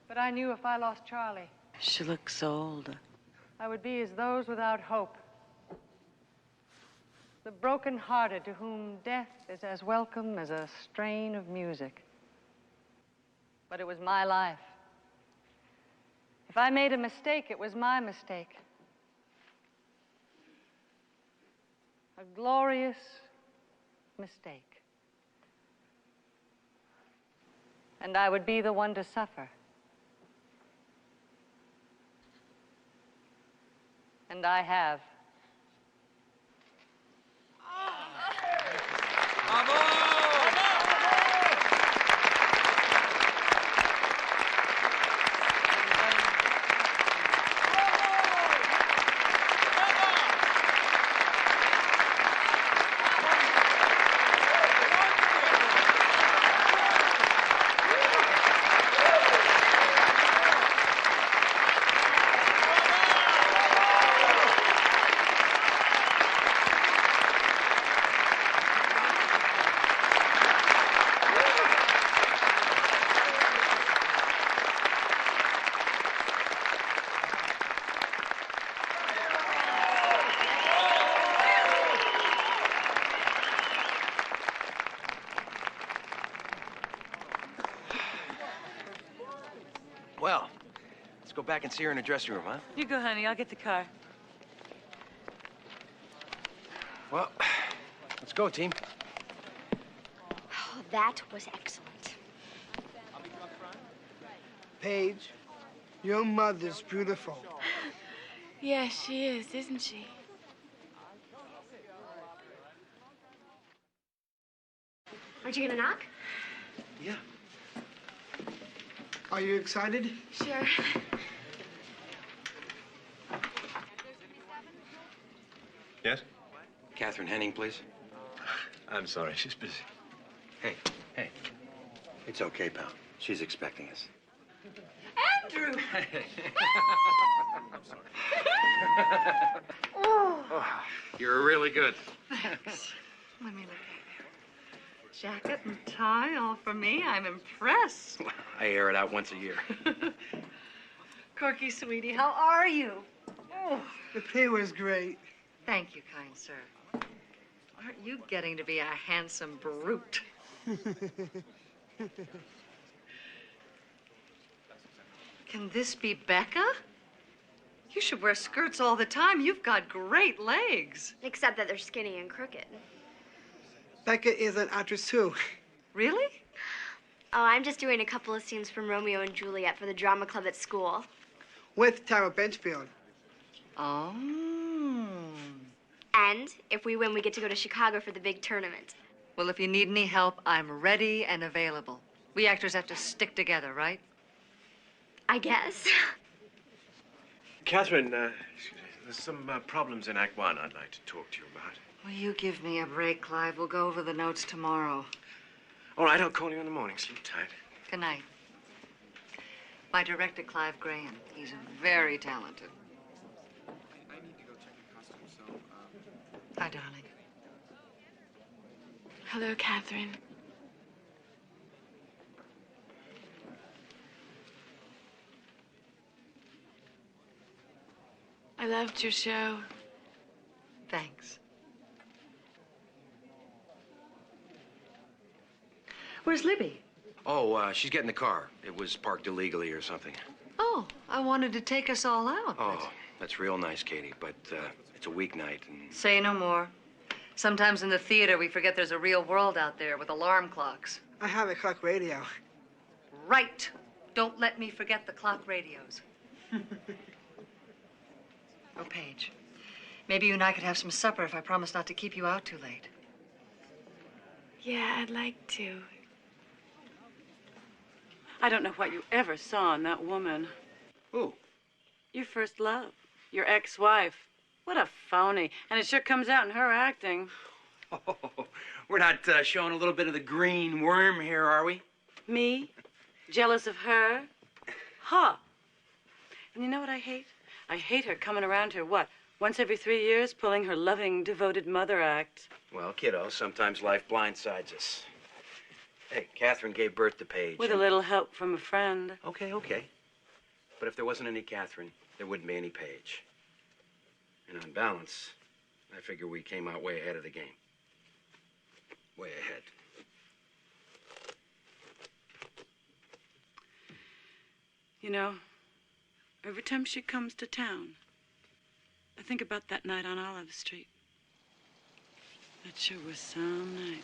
But I knew if I lost Charlie, she looks old. I would be as those without hope. The broken-hearted to whom death is as welcome as a strain of music. But it was my life. If I made a mistake, it was my mistake. A glorious mistake. And I would be the one to suffer. And I have. Well, let's go back and see her in the dressing room, huh? You go, honey. I'll get the car. Well, let's go, team. Oh, that was excellent. Paige, your mother's beautiful. Yeah, she is, isn't she? Aren't you gonna knock? Yeah. Are you excited? Sure. Yes? Catherine Henning, please. I'm sorry, she's busy. Hey. It's okay, pal. She's expecting us. Andrew! I'm sorry. Oh, you're really good. Thanks. Let me look at you. Jacket and tie, all for me. I'm impressed. I air it out once a year. Corky, sweetie, how are you? Oh, The play was great. thank you, kind sir. Aren't you getting to be a handsome brute? Can this be Becca? You should wear skirts all the time. You've got great legs. Except that they're skinny and crooked. Becca is an actress too. Really? Oh, I'm just doing a couple of scenes from Romeo and Juliet for the drama club at school. With Tara Benchfield. Oh. And if we win, we get to go to Chicago for the big tournament. Well, if you need any help, I'm ready and available. We actors have to stick together, right? I guess. Catherine, there's some problems in Act One I'd like to talk to you about. Will you give me a break, Clive? We'll go over the notes tomorrow. All right, I'll call you in the morning. Sleep tight. Good night. My director, Clive Graham. He's very talented. I need to go check your costume, so, Hi, darling. Hello, Catherine. I loved your show. Thanks. Where's Libby? Oh, she's getting the car. It was parked illegally or something. Oh, I wanted to take us all out. Oh, that's real nice, Katie, but it's a weeknight and... Say no more. Sometimes in the theater, we forget there's a real world out there with alarm clocks. I have a clock radio. Right. Don't let me forget the clock radios. Oh, Paige, maybe you and I could have some supper if I promise not to keep you out too late. Yeah, I'd like to. I don't know what you ever saw in that woman. Who? Your first love. Your ex-wife. What a phony. And it sure comes out in her acting. Oh, we're not showing a little bit of the green worm here, are we? Me? Jealous of her? Ha! And you know what I hate? I hate her coming around here, what, once every 3 years, pulling her loving, devoted mother act. Well, kiddo, sometimes life blindsides us. Hey, Catherine gave birth to Paige. With a little help from a friend. Okay. But if there wasn't any Catherine, there wouldn't be any Paige. And on balance, I figure we came out way ahead of the game. Way ahead. You know, every time she comes to town, I think about that night on Olive Street. That sure was some night.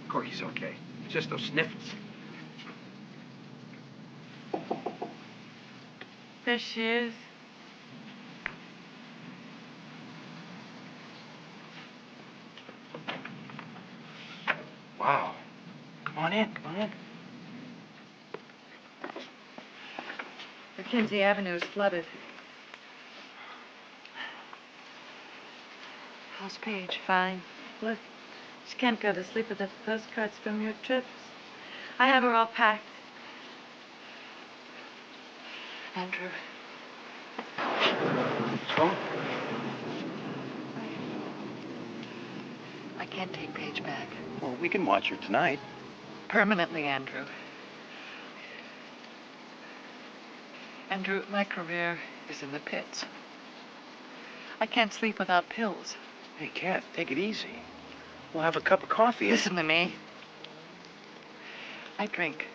Corky's okay. It's just those sniffles. There she is. Wow. Come on in, come on in. Mackenzie Avenue is flooded. How's Paige? Fine. Look, she can't go to sleep without the postcards from your trips. I have her all packed. Andrew. What's wrong? I can't take Paige back. Well, we can watch her tonight. Permanently, Andrew. Andrew, my career is in the pits. I can't sleep without pills. Hey, Kath, take it easy. We'll have a cup of coffee. Listen to me. I drink.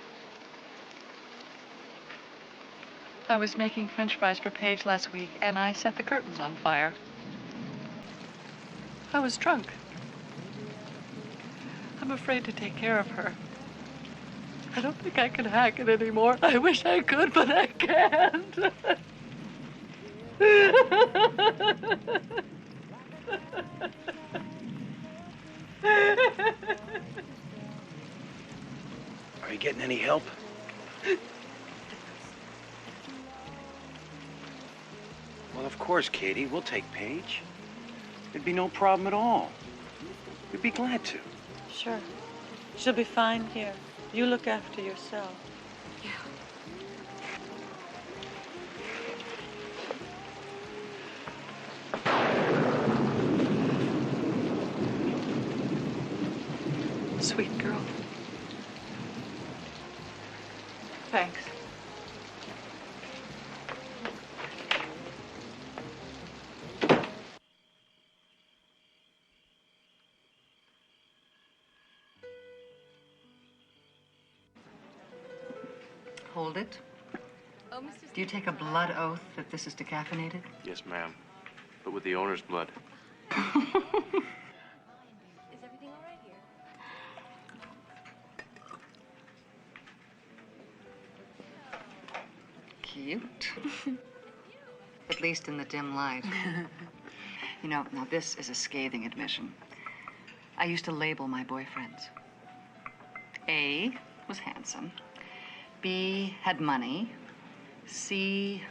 I was making French fries for Paige last week, and I set the curtains on fire. I was drunk. I'm afraid to take care of her. I don't think I can hack it anymore. I wish I could, but I can't. Are you getting any help? Well, of course, Katie. We'll take Paige. It'd be no problem at all. We'd be glad to. Sure. She'll be fine here. You look after yourself. Sweet girl. Thanks. Hold it. Do you take a blood oath that this is decaffeinated? Yes, ma'am. But with the owner's blood. Is everything all right here? Cute. At least in the dim light. You know, now this is a scathing admission. I used to label my boyfriends. A was handsome. B had money. C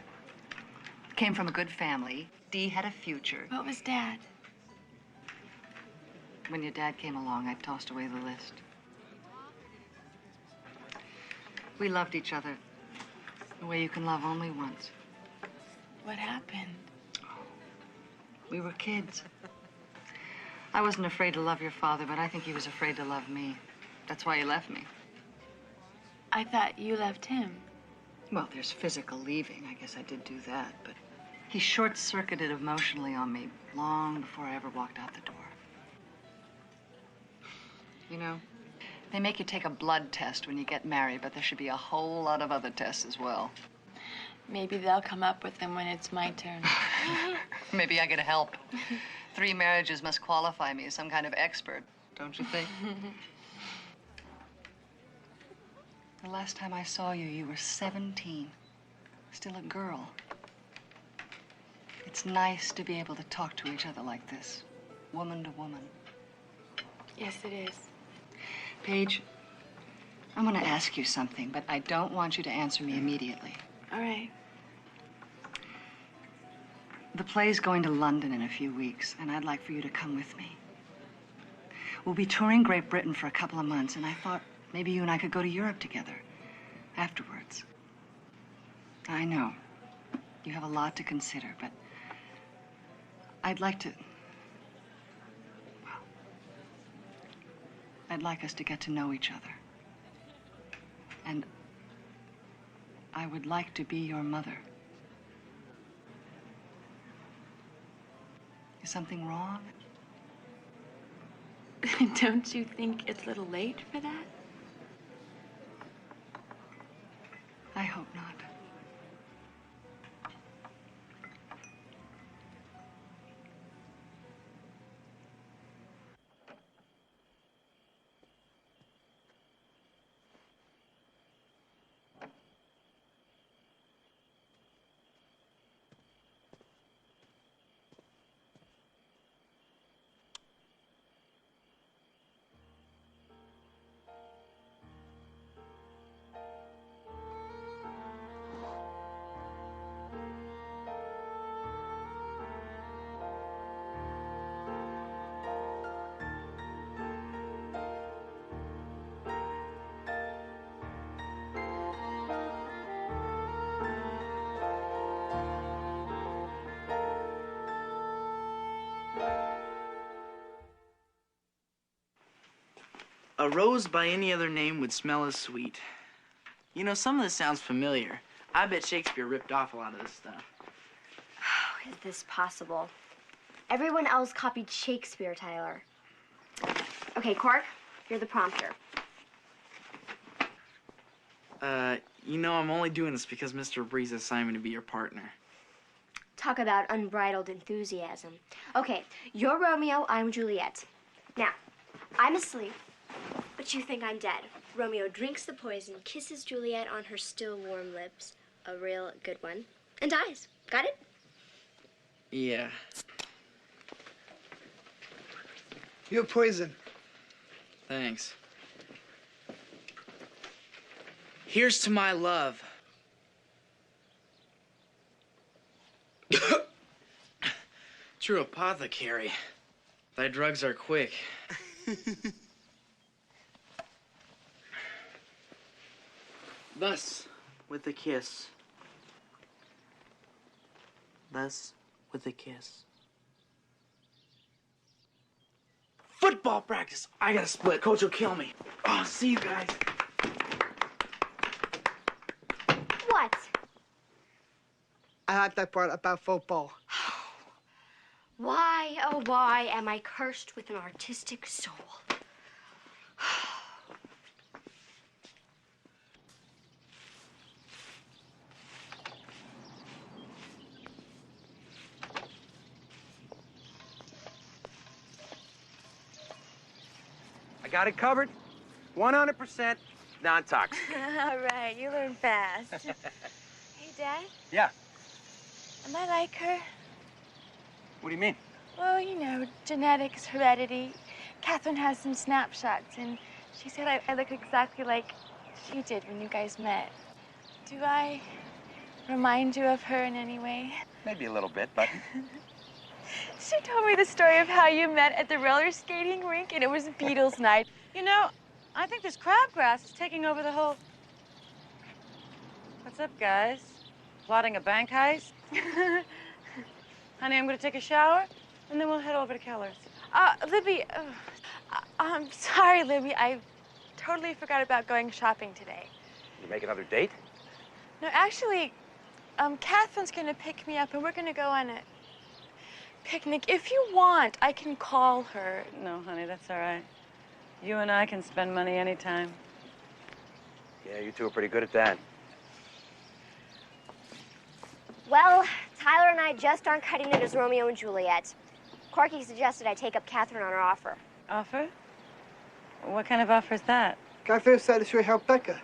came from a good family. D had a future. What was Dad? When your dad came along, I tossed away the list. We loved each other the way you can love only once. What happened? We were kids. I wasn't afraid to love your father, but I think he was afraid to love me. That's why he left me. I thought you loved him. Well, there's physical leaving. I guess I did do that, but he short-circuited emotionally on me long before I ever walked out the door. You know, they make you take a blood test when you get married, but there should be a whole lot of other tests as well. Maybe they'll come up with them when it's my turn. Maybe I could help. 3 marriages must qualify me as some kind of expert, don't you think? The last time I saw you, you were 17. Still a girl. It's nice to be able to talk to each other like this, woman to woman. Yes, it is. Paige, I'm going to ask you something, but I don't want you to answer me immediately. All right. The play's going to London in a few weeks, and I'd like for you to come with me. We'll be touring Great Britain for a couple of months, and I thought maybe you and I could go to Europe together afterwards. I know you have a lot to consider, but I'd like to... Well, I'd like us to get to know each other. And I would like to be your mother. Is something wrong? Don't you think it's a little late for that? I hope not. A rose by any other name would smell as sweet. You know, some of this sounds familiar. I bet Shakespeare ripped off a lot of this stuff. How is this possible? Everyone else copied Shakespeare, Tyler. Okay, Cork, you're the prompter. You know, I'm only doing this because Mr. Breeze assigned me to be your partner. Talk about unbridled enthusiasm. Okay, you're Romeo, I'm Juliet. Now, I'm asleep, but you think I'm dead. Romeo drinks the poison, kisses Juliet on her still warm lips, a real good one, and dies. Got it? Yeah. You're poison. Thanks. Here's to my love. True apothecary. Thy drugs are quick. Thus, with a kiss. Thus, with a kiss. Football practice! I gotta split. Coach will kill me. Oh, see you guys. What? I like that part about football. Why, oh why am I cursed with an artistic soul? I got it covered. 100% non-toxic. All right, you learn fast. Hey, Dad, Yeah. am I like her? What do you mean? Well, you know, genetics, heredity. Catherine has some snapshots, and she said I look exactly like she did when you guys met. Do I remind you of her in any way? Maybe a little bit, but... She told me the story of how you met at the roller skating rink, and it was Beatles night. You know, I think this crabgrass is taking over the whole... What's up, guys? Plotting a bank heist? Honey, I'm going to take a shower, and then we'll head over to Keller's. Libby, I'm sorry, Libby. I totally forgot about going shopping today. You make another date? No, actually, Catherine's going to pick me up, and we're going to go on a picnic. If you want, I can call her. No, honey, that's all right. You and I can spend money anytime. Yeah, you two are pretty good at that. Well, Tyler and I just aren't cutting it as Romeo and Juliet. Corky suggested I take up Catherine on her offer. Offer? What kind of offer is that? Catherine said she would help Becca.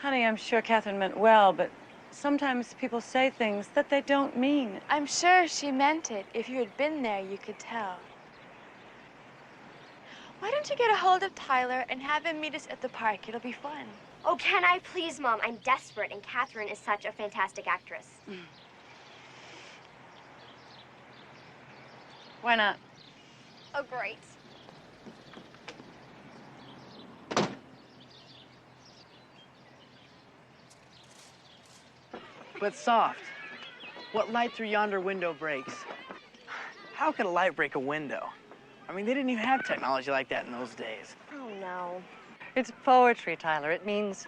Honey, I'm sure Catherine meant well, but sometimes people say things that they don't mean. I'm sure she meant it. If you had been there, you could tell. Why don't you get a hold of Tyler and have him meet us at the park? It'll be fun. Oh, can I please, Mom? I'm desperate, and Catherine is such a fantastic actress. Why not? Oh, great. But soft. What light through yonder window breaks? How could a light break a window? I mean, they didn't even have technology like that in those days. Oh, no. It's poetry, Tyler. It means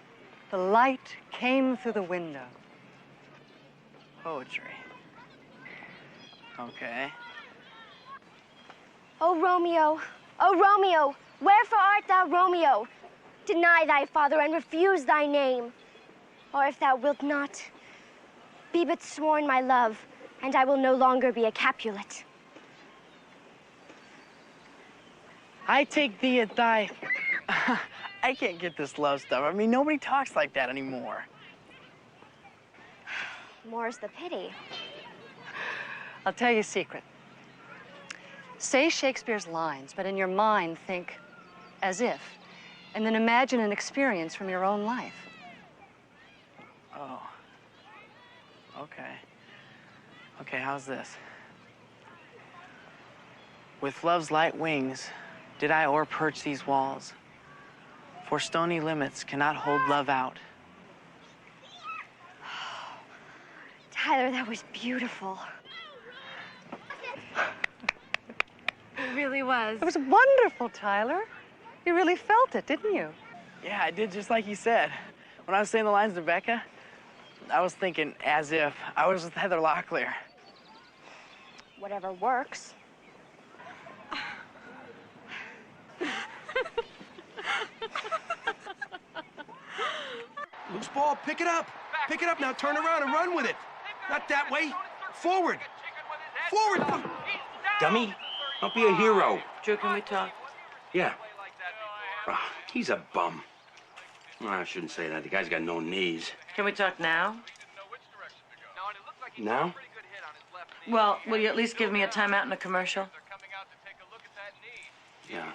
the light came through the window. Poetry. Okay. Oh, Romeo, wherefore art thou, Romeo? Deny thy father and refuse thy name. Or if thou wilt not, be but sworn my love, and I will no longer be a Capulet. I take thee at thy... I can't get this love stuff. I mean, nobody talks like that anymore. More's the pity. I'll tell you a secret. Say Shakespeare's lines, but in your mind think as if, and then imagine an experience from your own life. Oh. Okay. Okay, how's this? With love's light wings, did I o'erperch these walls? For stony limits cannot hold love out. Tyler, that was beautiful. It really was. It was wonderful, Tyler. You really felt it, didn't you? Yeah, I did just like you said. When I was saying the lines to Becca, I was thinking as if I was with Heather Locklear. Whatever works. Loose ball, pick it up. Pick it up now, turn around and run with it. Not that way. Forward. Forward. Dummy, don't be a hero. Drew, can we talk? Yeah. Ah, he's a bum. Well, I shouldn't say that. The guy's got no knees. Can we talk now? Now? Well, will you at least give me a timeout and a commercial? Yeah.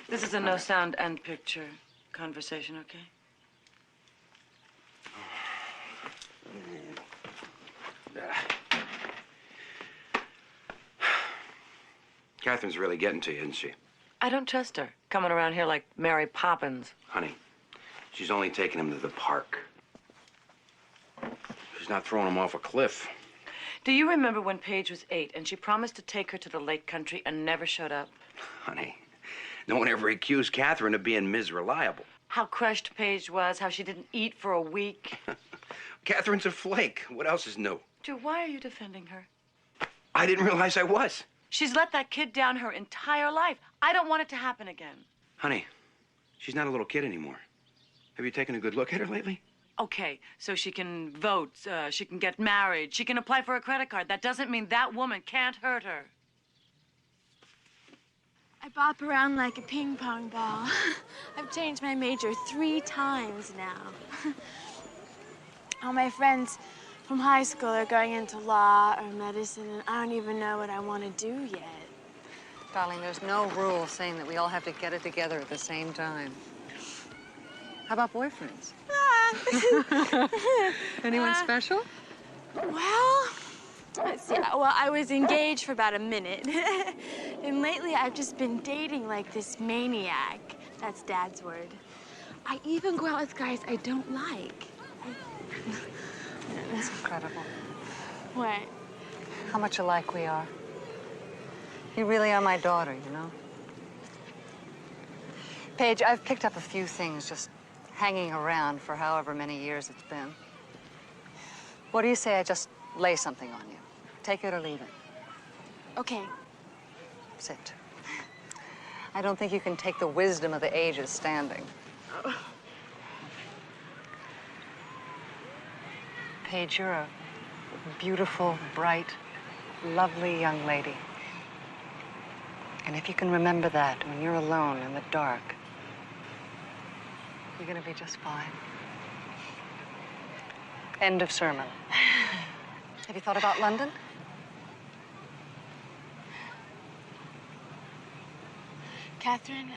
This is a no sound and picture conversation, okay? Catherine's really getting to you, isn't she? I don't trust her, coming around here like Mary Poppins. Honey, she's only taking him to the park. She's not throwing him off a cliff. Do you remember when Paige was 8 and she promised to take her to the lake country and never showed up? Honey, no one ever accused Catherine of being misreliable. How crushed Paige was, how she didn't eat for a week. Catherine's a flake. What else is new? Drew, why are you defending her? I didn't realize I was. She's let that kid down her entire life. I don't want it to happen again. Honey, she's not a little kid anymore. Have you taken a good look at her lately? Okay, so she can vote, she can get married, she can apply for a credit card. That doesn't mean that woman can't hurt her. I bop around like a ping pong ball. I've changed my major 3 times now. All my friends from high school are going into law or medicine, and I don't even know what I want to do yet. Darling, there's no rule saying that we all have to get it together at the same time. How about boyfriends? Anyone special? Well, let's see. Well, I was engaged for about a minute. And lately, I've just been dating like this maniac. That's Dad's word. I even go out with guys I don't like. That's incredible. What? How much alike we are. You really are my daughter, you know? Paige, I've picked up a few things just hanging around for however many years it's been. What do you say I just lay something on you? Take it or leave it. Okay. Sit. I don't think you can take the wisdom of the ages standing. Paige, you're a beautiful, bright, lovely young lady. And if you can remember that when you're alone in the dark, you're gonna be just fine. End of sermon. Have you thought about London? Catherine,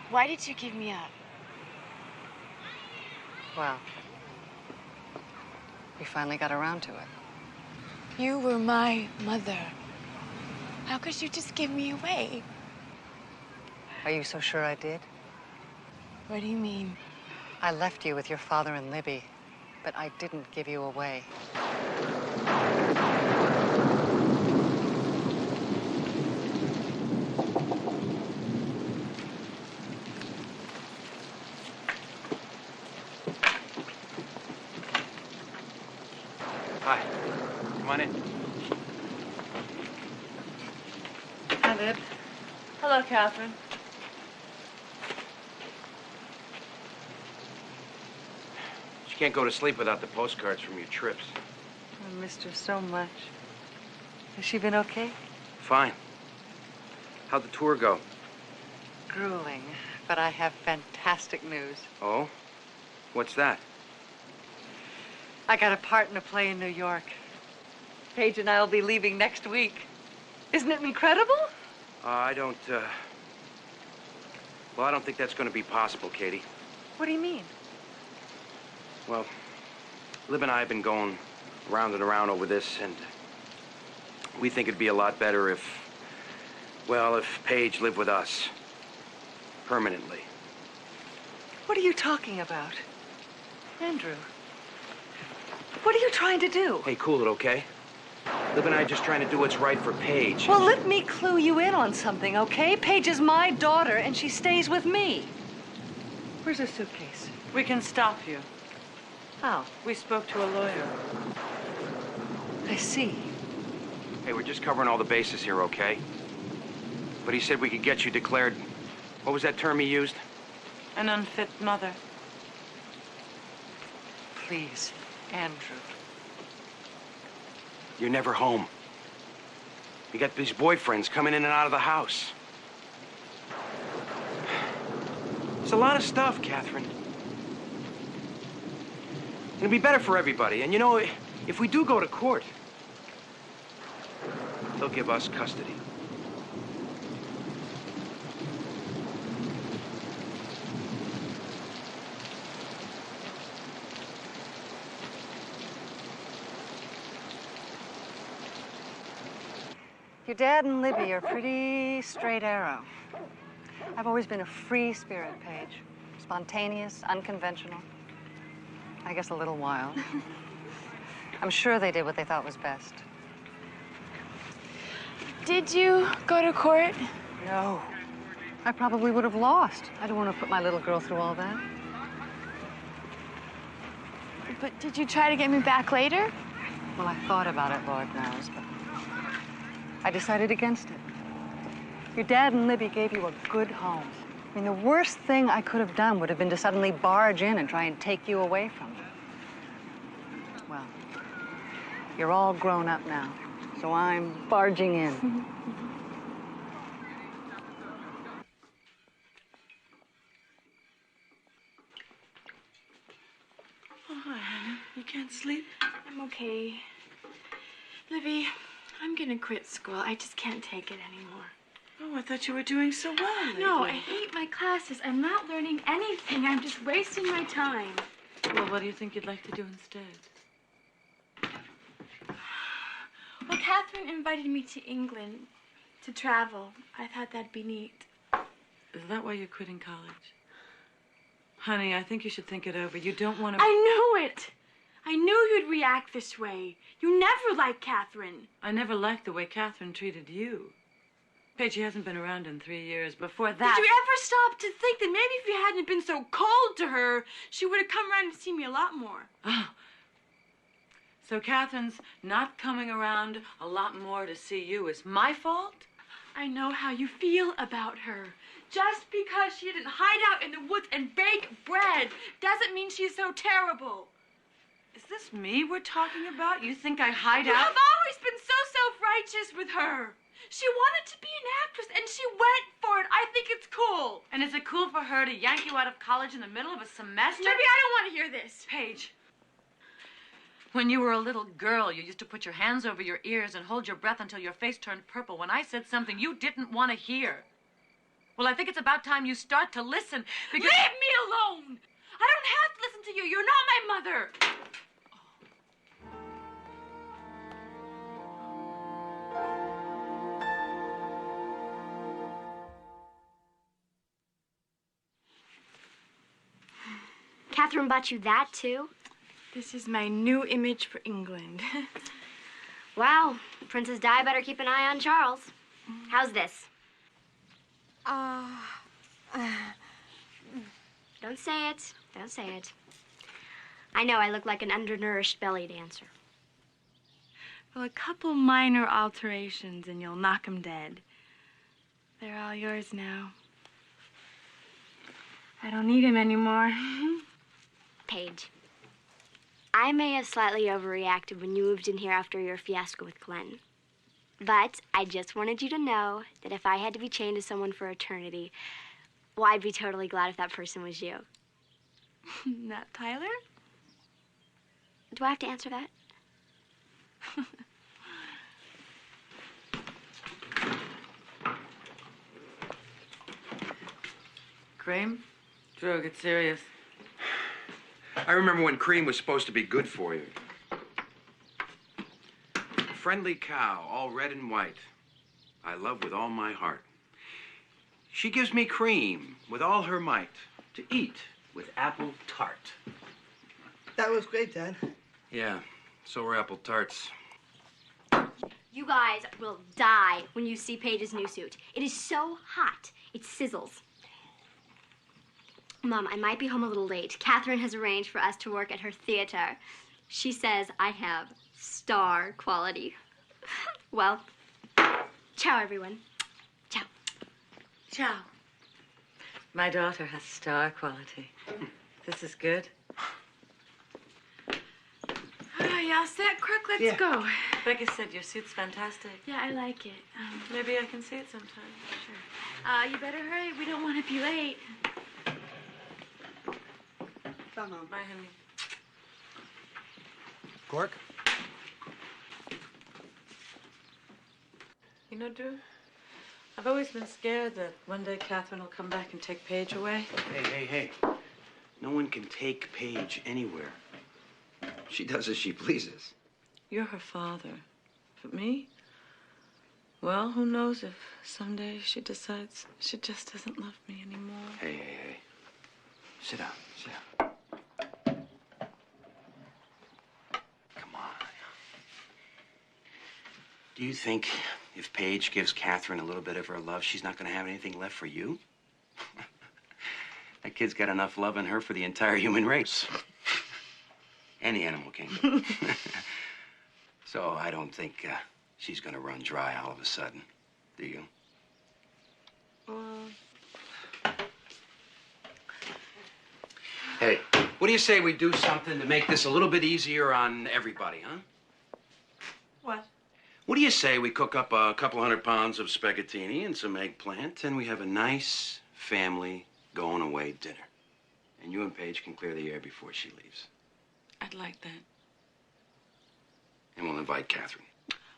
why did you give me up? Well, We finally got around to it. You were my mother. How could you just give me away? Are you so sure I did? What do you mean? I left you with your father and Libby, but I didn't give you away. Hi. Come on in. Hi, Lib. Hello, Catherine. She can't go to sleep without the postcards from your trips. I missed her so much. Has she been okay? Fine. How'd the tour go? Grueling, but I have fantastic news. Oh? What's that? I got a part in a play in New York. Paige and I will be leaving next week. Isn't it incredible? I don't think that's going to be possible, Katie. What do you mean? Well, Lib and I have been going round and around over this, and we think it'd be a lot better if Paige lived with us. Permanently. What are you talking about? Andrew, what are you trying to do? Hey, cool it, okay? Lib and I are just trying to do what's right for Paige. Well, let me clue you in on something, okay? Paige is my daughter, and she stays with me. Where's her suitcase? We can stop you. How? We spoke to a lawyer. I see. Hey, we're just covering all the bases here, okay? But he said we could get you declared... What was that term he used? An unfit mother. Please, Andrew. You're never home. You got these boyfriends coming in and out of the house. It's a lot of stuff, Catherine. It'll be better for everybody. And you know, if we do go to court, they'll give us custody. Your dad and Libby are pretty straight arrow. I've always been a free spirit, Paige. Spontaneous, unconventional. I guess a little wild. I'm sure they did what they thought was best. Did you go to court? No. I probably would have lost. I don't want to put my little girl through all that. But did you try to get me back later? Well, I thought about it, Lord knows, but I decided against it. Your dad and Libby gave you a good home. I mean, the worst thing I could have done would have been to suddenly barge in and try and take you away from them. Well, you're all grown up now, so I'm barging in. Oh, hi, honey. You can't sleep? I'm okay. Libby, I'm gonna quit school. I just can't take it anymore. Oh, I thought you were doing so well lately. No, I hate my classes. I'm not learning anything. I'm just wasting my time. Well, what do you think you'd like to do instead? Well, Catherine invited me to England to travel. I thought that'd be neat. Is that why you're quitting college? Honey, I think you should think it over. You don't want to... I knew it! I knew you'd react this way. You never liked Catherine. I never liked the way Catherine treated you. Paige, she hasn't been around in 3 years. Before that... Did you ever stop to think that maybe if you hadn't been so cold to her, she would have come around to see me a lot more? Oh. So Catherine's not coming around a lot more to see you is my fault? I know how you feel about her. Just because she didn't hide out in the woods and bake bread doesn't mean she's so terrible. Is this me we're talking about? You think I hide You out? have always been so self-righteous with her. She wanted to be an actress, and she went for it. I think it's cool. And is it cool for her to yank you out of college in the middle of a semester? Maybe I don't want to hear this. Paige, when you were a little girl, you used to put your hands over your ears and hold your breath until your face turned purple when I said something you didn't want to hear. Well, I think it's about time you start to listen, because... Leave me alone! I don't have to listen to you. You're not my mother. Catherine bought you that, too? This is my new image for England. Wow. Princess Di better keep an eye on Charles. How's this? Don't say it. Don't say it. I know I look like an undernourished belly dancer. Well, a couple minor alterations and you'll knock 'em dead. They're all yours now. I don't need him anymore. Paige, I may have slightly overreacted when you moved in here after your fiasco with Glenn. But I just wanted you to know that if I had to be chained to someone for eternity, well, I'd be totally glad if that person was you. Not Tyler? Do I have to answer that? Cream? Drew, get serious. I remember when cream was supposed to be good for you. A friendly cow, all red and white. I love with all my heart. She gives me cream with all her might to eat with apple tart. That was great, Dad. Yeah, so were apple tarts. You guys will die when you see Paige's new suit. It is so hot, it sizzles. Mom, I might be home a little late. Catherine has arranged for us to work at her theater. She says I have star quality. Well, ciao, everyone. Ciao. Ciao. My daughter has star quality. This is good. Y'all set, Crook? Let's go. Becky said your suit's fantastic. Yeah, I like it. Maybe I can see it sometime. Sure. You better hurry. We don't want to be late. Come on. Bye, honey. Cork? You know, Drew, I've always been scared that one day Catherine will come back and take Paige away. Hey. No one can take Paige anywhere. She does as she pleases. You're her father. But me? Well, who knows if someday she decides she just doesn't love me anymore. Hey. Sit down. Come on. Do you think if Paige gives Catherine a little bit of her love, she's not going to have anything left for you? That kid's got enough love in her for the entire human race. And the animal kingdom. So I don't think she's going to run dry all of a sudden. Do you? Hey, what do you say we do something to make this a little bit easier on everybody, huh? What? What do you say we cook up a couple 100 pounds of spaghettini and some eggplant, and we have a nice family going away dinner? And you and Paige can clear the air before she leaves. I'd like that. And we'll invite Catherine.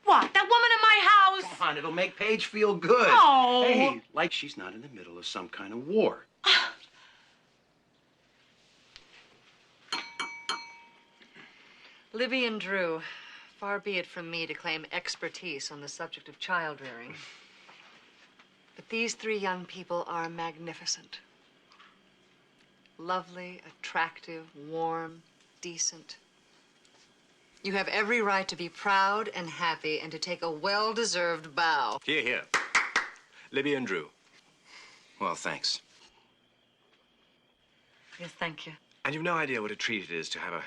What? That woman in my house? Come on, it'll make Paige feel good. Oh. Hey, like she's not in the middle of some kind of war. Libby and Drew, far be it from me to claim expertise on the subject of child rearing. But these three young people are magnificent. Lovely, attractive, warm, decent. You have every right to be proud and happy and to take a well-deserved bow. Here. Libby and Drew. Well, thanks. Yes, thank you. And you've no idea what a treat it is to have a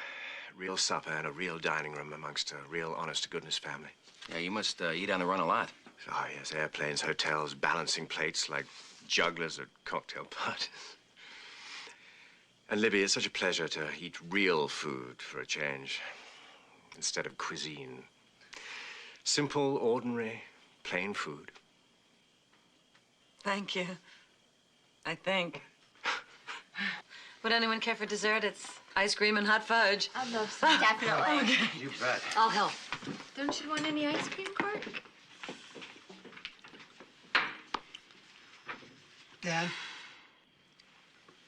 real supper and a real dining room amongst a real honest-to-goodness family. Yeah, you must eat on the run a lot. Oh, yes, airplanes, hotels, balancing plates like jugglers at cocktail parties. And Libby, it's such a pleasure to eat real food for a change, instead of cuisine. Simple, ordinary, plain food. Thank you. I think. Would anyone care for dessert? It's ice cream and hot fudge. I'd love some, definitely. You bet. I'll help. Don't you want any ice cream, Cork? Dad,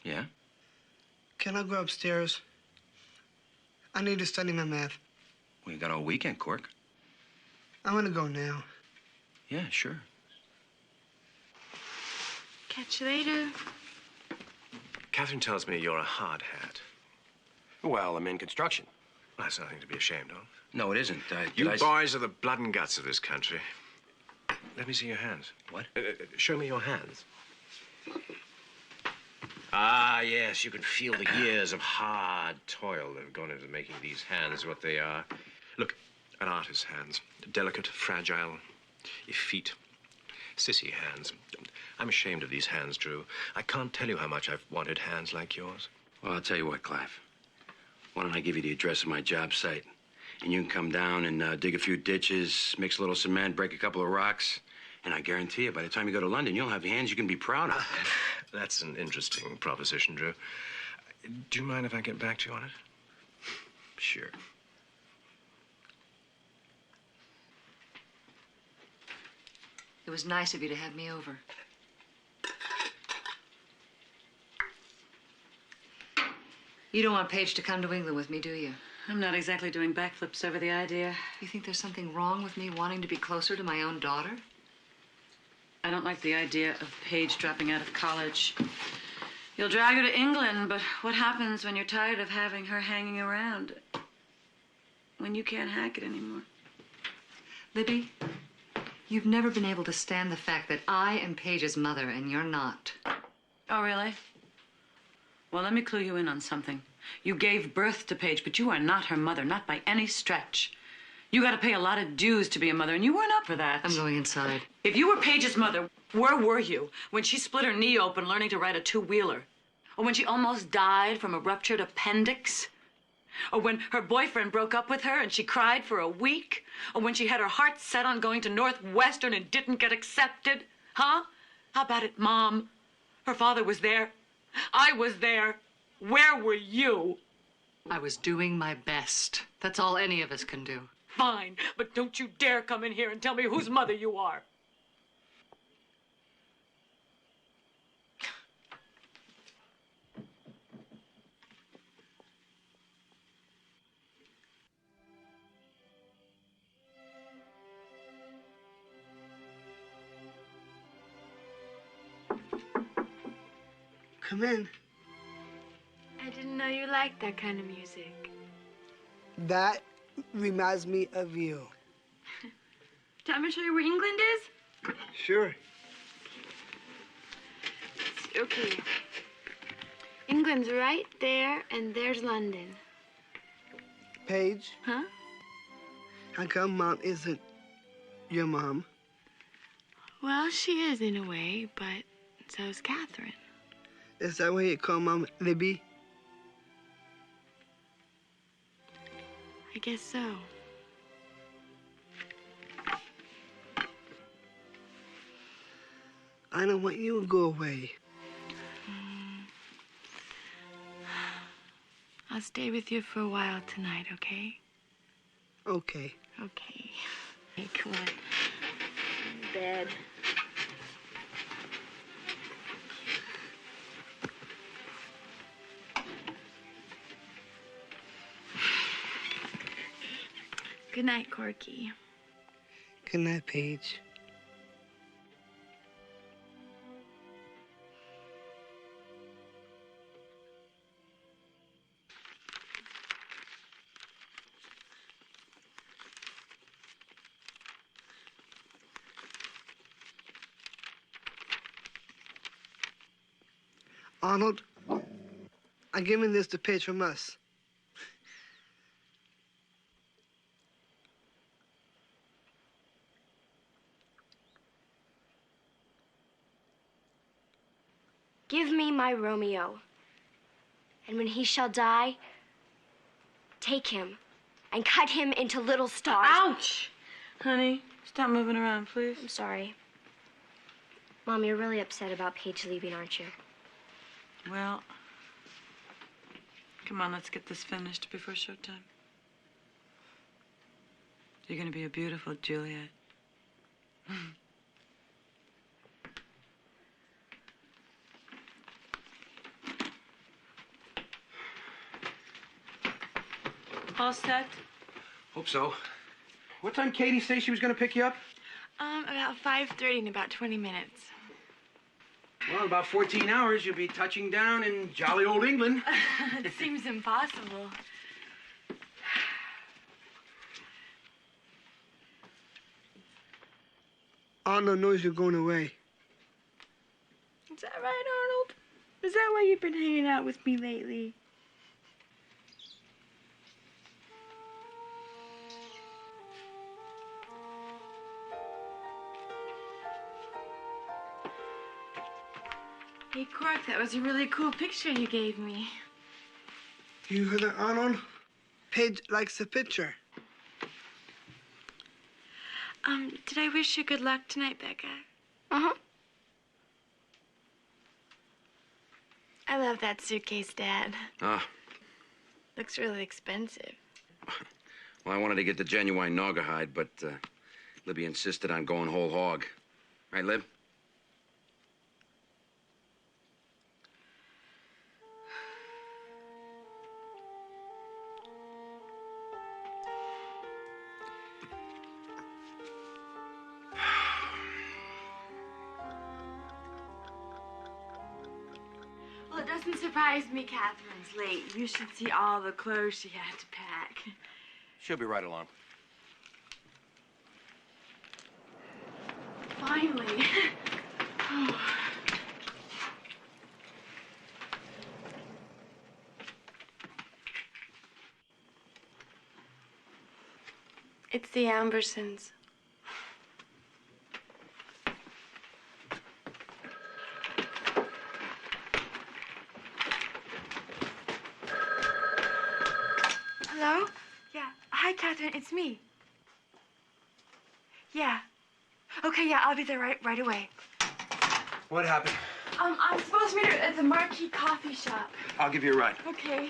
Yeah? can I go upstairs? I need to study my math. We got all weekend, Cork. I want to go now. Yeah, sure. Catch you later. Catherine tells me you're a hard hat. Well, I'm in construction. That's nothing to be ashamed of. No, it isn't. You boys are the blood and guts of this country. Let me see your hands. What? Show me your hands. Ah, yes, you can feel the years of hard toil that have gone into making these hands what they are. Look, an artist's hands. Delicate, fragile, effete. Sissy hands. I'm ashamed of these hands, Drew. I can't tell you how much I've wanted hands like yours. Well, I'll tell you what, Clive. Why don't I give you the address of my job site? And you can come down and dig a few ditches, mix a little cement, break a couple of rocks. And I guarantee you, by the time you go to London, you'll have hands you can be proud of. That's an interesting proposition, Drew. Do you mind if I get back to you on it? Sure. It was nice of you to have me over. You don't want Paige to come to England with me, do you? I'm not exactly doing backflips over the idea. You think there's something wrong with me wanting to be closer to my own daughter? I don't like the idea of Paige dropping out of college. You'll drag her to England, but what happens when you're tired of having her hanging around? When you can't hack it anymore? Libby, you've never been able to stand the fact that I am Paige's mother and you're not. Oh, really? Well, let me clue you in on something. You gave birth to Paige, but you are not her mother, not by any stretch. You got to pay a lot of dues to be a mother, and you weren't up for that. I'm going inside. If you were Paige's mother, where were you when she split her knee open learning to ride a two-wheeler? Or when she almost died from a ruptured appendix? Or when her boyfriend broke up with her and she cried for a week? Or when she had her heart set on going to Northwestern and didn't get accepted? Huh? How about it, Mom? Her father was there. I was there. Where were you? I was doing my best. That's all any of us can do. Fine, but don't you dare come in here and tell me whose mother you are. Come in. I didn't know you liked that kind of music. That reminds me of you. Do you want me to show you where England is? Sure. Okay. England's right there, and there's London. Paige, Huh? how come Mom isn't your mom? Well, she is in a way, but so's Catherine. Is that why you call Mom Libby? I guess so. I don't want you to go away. I'll stay with you for a while tonight, okay? Okay. Okay. Hey, come on. Bed. Good night, Corky. Good night, Paige. Arnold, I'm giving this to Paige from us. Give me my Romeo, and when he shall die, take him and cut him into little stars. Ouch! Honey, stop moving around, please. I'm sorry. Mom, you're really upset about Paige leaving, aren't you? Well, come on, let's get this finished before showtime. You're gonna be a beautiful Juliet. All set? Hope so. What time Katie say she was going to pick you up? About 5:30 in about 20 minutes. Well, in about 14 hours, you'll be touching down in jolly old England. It seems impossible. Arnold knows you're going away. Is that right, Arnold? Is that why you've been hanging out with me lately? Hey, Cork, that was a really cool picture you gave me. You heard that, Arnold? Paige likes the picture. Did I wish you good luck tonight, Becca? Uh-huh. I love that suitcase, Dad. Ah. Looks really expensive. Well, I wanted to get the genuine Naugahyde, but Libby insisted on going whole hog. Right, Lib? Well, it doesn't surprise me Catherine's late. You should see all the clothes she had to pack. She'll be right along. Finally. Oh. It's the Ambersons. Hello? Yeah. Hi, Catherine. It's me. Yeah. Okay, yeah, I'll be there right away. What happened? I'm supposed to meet her at the Marquee Coffee Shop. I'll give you a ride. Okay.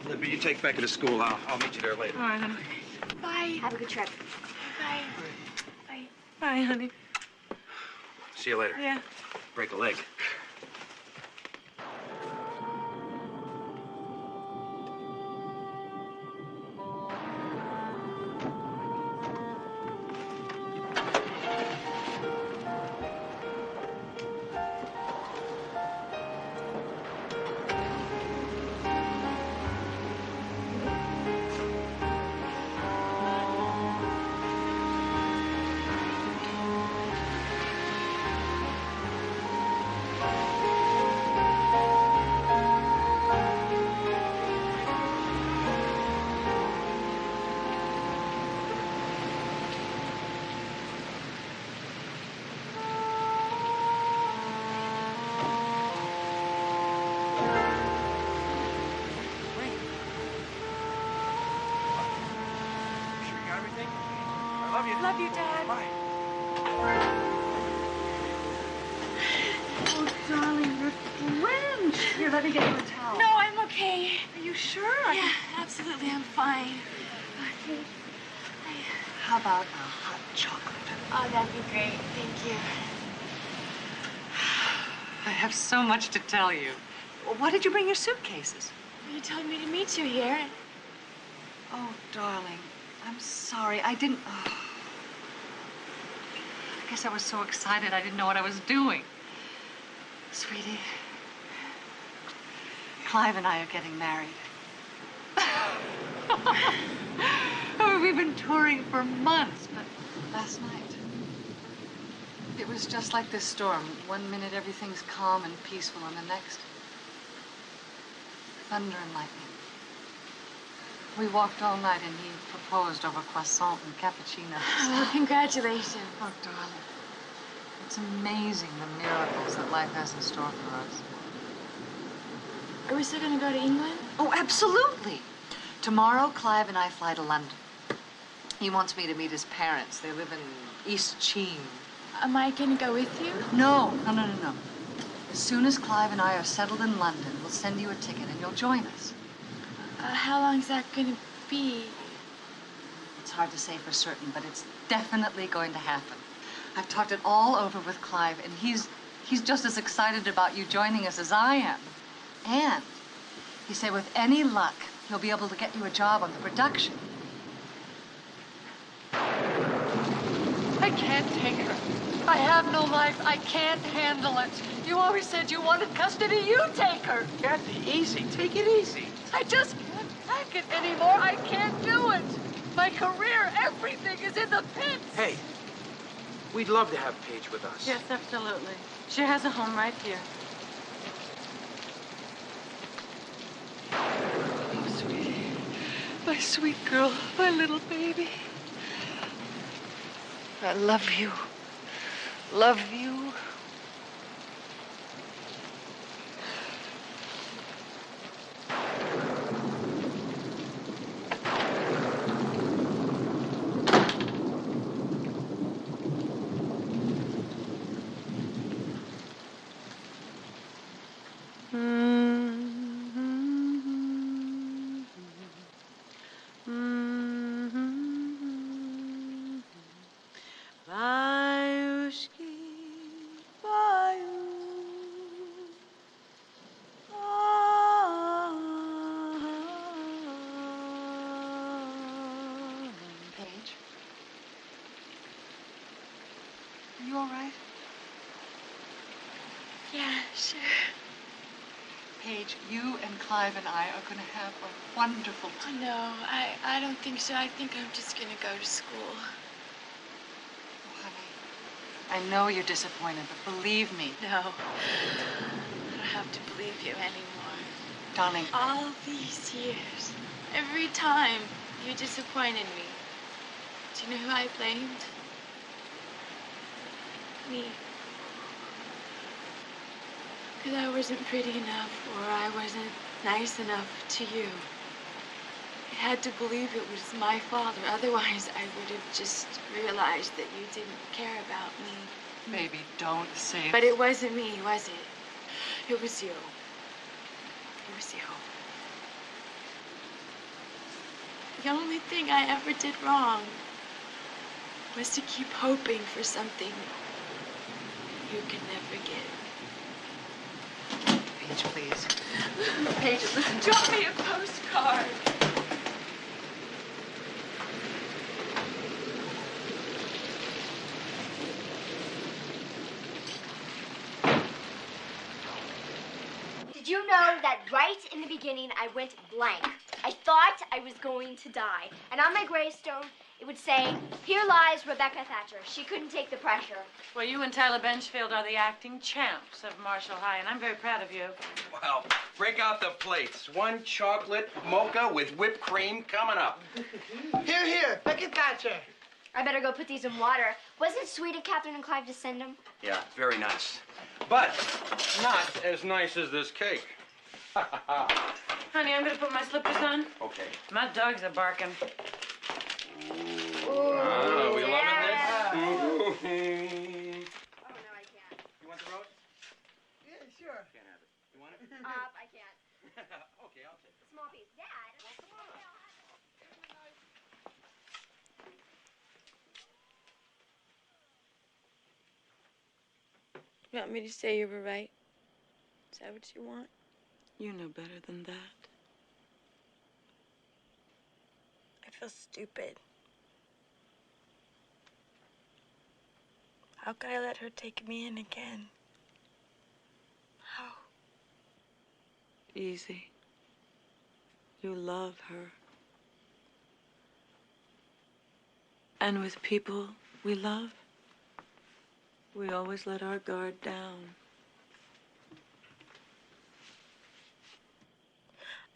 Libby, you take Becca to school. I'll meet you there later. All right, honey. Bye. Have a good trip. Bye. Bye. Bye, honey. See you later. Yeah. Break a leg. Love you, Dad. Bye. Oh, darling, you're drenched. Here, let me get you a towel. No, I'm okay. Are you sure? Yeah, absolutely, I'm fine. How about a hot chocolate? Oh, that'd be great. Thank you. I have so much to tell you. Why did you bring your suitcases? You told me to meet you here. Oh, darling, I'm sorry. I didn't... Oh. I guess I was so excited I didn't know what I was doing. Sweetie, Clive and I are getting married. Oh, we've been touring for months, but last night, it was just like this storm. One minute everything's calm and peaceful, and the next, thunder and lightning. We walked all night and he proposed over croissant and cappuccino. Oh, congratulations. Oh, darling. It's amazing the miracles that life has in store for us. Are we still going to go to England? Oh, absolutely. Tomorrow, Clive and I fly to London. He wants me to meet his parents. They live in East Cheam. Am I going to go with you? No. As soon as Clive and I are settled in London, we'll send you a ticket and you'll join us. How long is that going to be? It's hard to say for certain, but it's definitely going to happen. I've talked it all over with Clive, and he's just as excited about you joining us as I am. And he said with any luck, he'll be able to get you a job on the production. I can't take her. I have no life. I can't handle it. You always said you wanted custody. You take her. Kathy, easy. Take it easy. I just can't hack it anymore. I can't do it. My career, everything is in the pits. Hey, we'd love to have Paige with us. Yes, absolutely. She has a home right here. Oh, sweetie. My sweet girl. My little baby. I love you. Love you. Paige? Are you all right? Yeah, sure. Paige, you and Clive and I are going to have a wonderful Oh, time. no, I don't think so. I think I'm just gonna go to school. Oh, honey, I know you're disappointed, but believe me. No, I don't have to believe you anymore. Darling. All these years, every time you disappointed me. Do you know who I blamed? Me. Because I wasn't pretty enough, or I wasn't nice enough to you. I had to believe it was my fault, or otherwise I would have just realized that you didn't care about me. Baby, don't say it. But it wasn't me, was it? It was you. It was you. The only thing I ever did wrong was to keep hoping for something you could never get. Paige, please. Paige, listen. Drop me a postcard. Did you know that right in the beginning I went blank? I thought I was going to die. And on my gravestone, it would say, "Here lies Rebecca Thatcher. She couldn't take the pressure." Well, you and Tyler Benchfield are the acting champs of Marshall High, and I'm very proud of you. Well, break out the plates. One chocolate mocha with whipped cream coming up. Here, here, Becky Thatcher. I better go put these in water. Wasn't it sweet of Catherine and Clive to send them? Yeah, very nice. But not as nice as this cake. Honey, I'm going to put my slippers on. Okay. My dogs are barking. Oh, we loving this? Oh, no, I can't. You want the roast? Yeah, sure. Can't have it. You want it? I can't. Okay, I'll take it. Small piece. Dad. You want me to say you were right? Is that what you want? You know better than that. I feel stupid. How could I let her take me in again? How? Easy. You love her. And with people we love, we always let our guard down.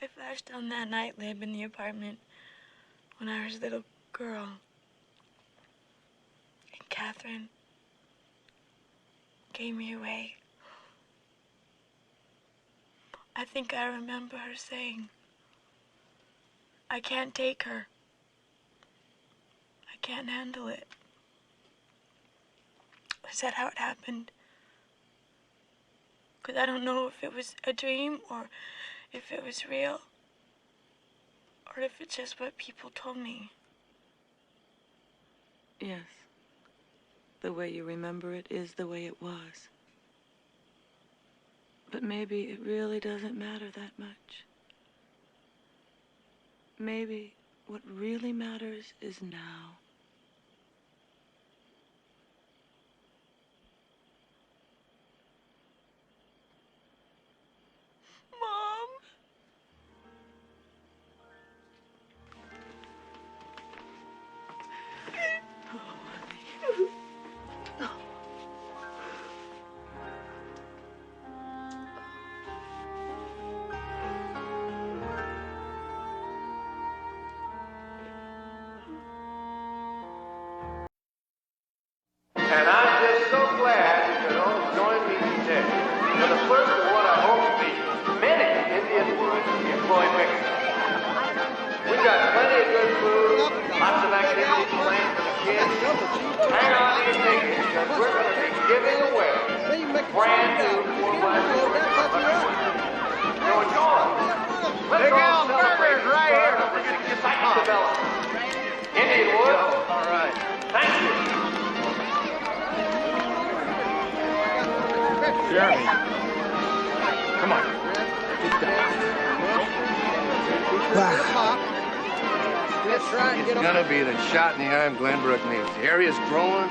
I flashed on that night lab in the apartment when I was a little girl. And Catherine gave me away. I think I remember her saying, "I can't take her. I can't handle it." Is that how it happened? Because I don't know if it was a dream or if it was real, or if it's just what people told me. Yes. The way you remember it is the way it was. But maybe it really doesn't matter that much. Maybe what really matters is now. are the first of what I hope to be many Indian woods we employ mixers. We got plenty of good food, lots of activities planned for the kids. Hang on to your tickets, because we're going to be giving away brand new 4x4. So enjoy. Let's all celebrate right here. This exciting development. Indian Woods. All right. Thank you. Jeremy. Come on. Get down. It's gonna be the shot in the arm Glenbrook needs. The area's growing.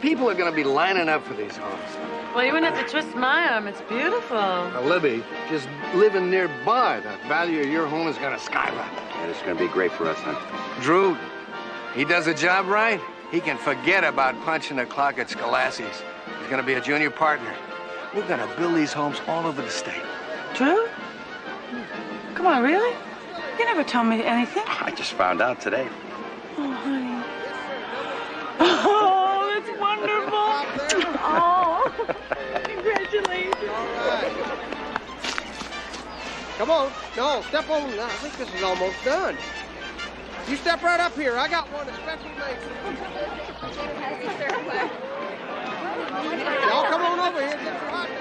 People are gonna be lining up for these homes. Well, you wouldn't have to twist my arm. It's beautiful. Now, Libby, just living nearby, the value of your home is gonna skyrocket. And it's gonna be great for us, huh? Drew, he does the job right, he can forget about punching the clock at Scholasti's. He's gonna be a junior partner. We're gonna build these homes all over the state. Drew? Come on, really? You never told me anything. I just found out today. Oh, honey. Oh, that's wonderful. Oh, congratulations. All right. Come on. No, step on. I think this is almost done. You step right up here. I got one especially made for you. Y'all come on over here and get your hot dog.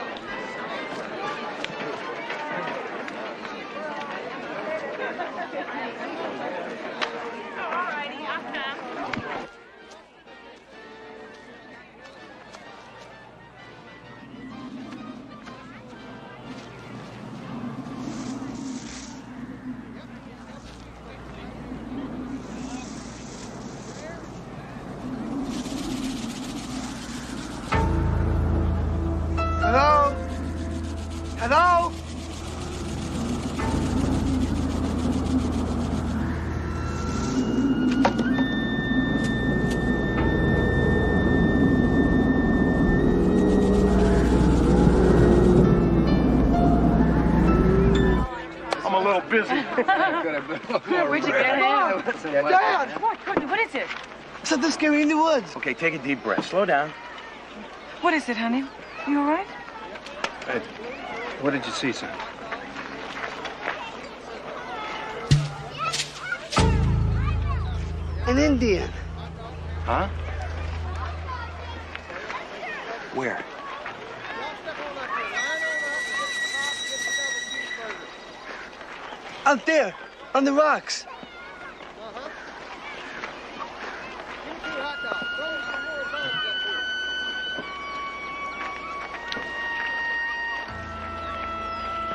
Hello? Hello? I'm a little busy. Where'd you get him? Dad! Come on, Courtney, what is it? Something scary in the woods. Okay, take a deep breath. Slow down. What is it, honey? You all right? Hey, what did you see, son? An Indian. Huh? Where? Out there, on the rocks.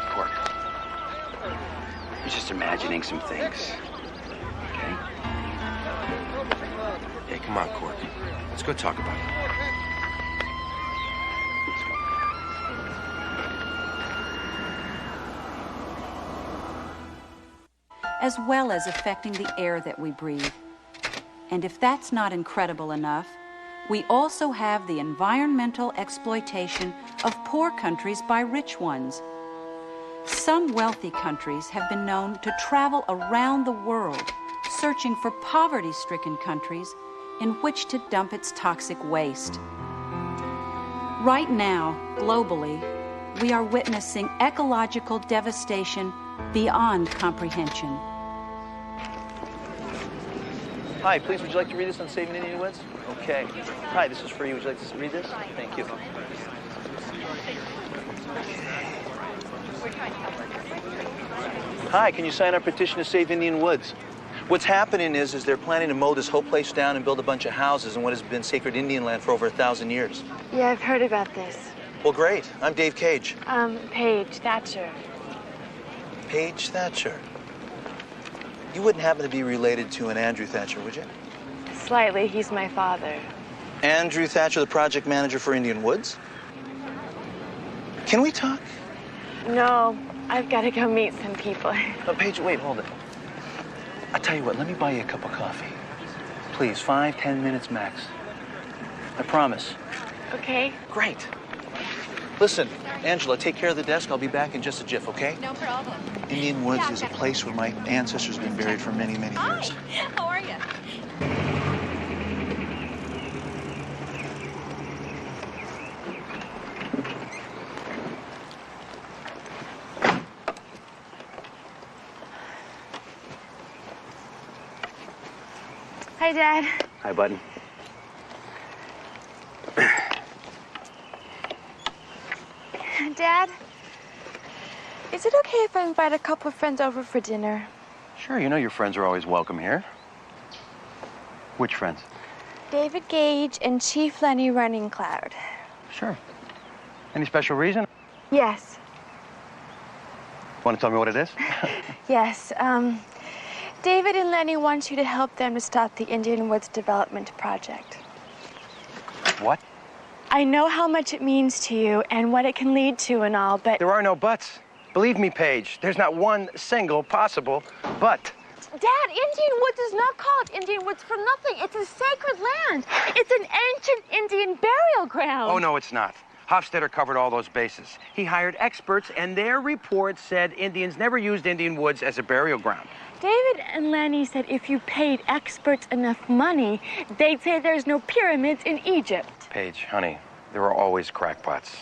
Cork. You're just imagining some things. Okay? Hey, come on, Cork. Let's go talk about it. as well as affecting the air that we breathe. And if that's not incredible enough, we also have the environmental exploitation of poor countries by rich ones. Some wealthy countries have been known to travel around the world searching for poverty-stricken countries in which to dump its toxic waste. Right now, globally, we are witnessing ecological devastation beyond comprehension. Hi, please, would you like to read this on Saving Indian Woods? Okay. Hi, this is for you. Would you like to read this? Thank you. Hi, can you sign our petition to save Indian Woods? What's happening is they're planning to mow this whole place down and build a bunch of houses in what has been sacred Indian land for over 1,000 years. Yeah, I've heard about this. Well, great. I'm Dave Cage. Paige, Thatcher. Paige Thatcher. You wouldn't happen to be related to an Andrew Thatcher, would you? Slightly, he's my father. Andrew Thatcher, the project manager for Indian Woods? Can we talk? No, I've got to go meet some people. No, Paige, wait, hold it. I tell you what, let me buy you a cup of coffee. Please, 5-10 minutes max. I promise. Okay. Great. Listen, Angela, take care of the desk. I'll be back in just a jiff, okay? No problem. Indian Woods is a place where my ancestors have been buried for many, many years. Hi, how are you? Hi, Dad. Hi, Button. Dad, is it okay if I invite a couple of friends over for dinner? Sure, you know your friends are always welcome here. Which friends? David Gage and Chief Lenny Running Cloud. Sure. Any special reason? Yes. Want to tell me what it is? Yes. David and Lenny want you to help them to stop the Indian Woods Development Project. What? I know how much it means to you and what it can lead to and all, but... There are no buts. Believe me, Paige, there's not one single possible but. Dad, Indian Woods is not called Indian Woods for nothing. It's a sacred land. It's an ancient Indian burial ground. Oh, no, it's not. Hofstadter covered all those bases. He hired experts, and their report said Indians never used Indian Woods as a burial ground. David and Lenny said if you paid experts enough money, they'd say there's no pyramids in Egypt. Paige, honey, there are always crackpots.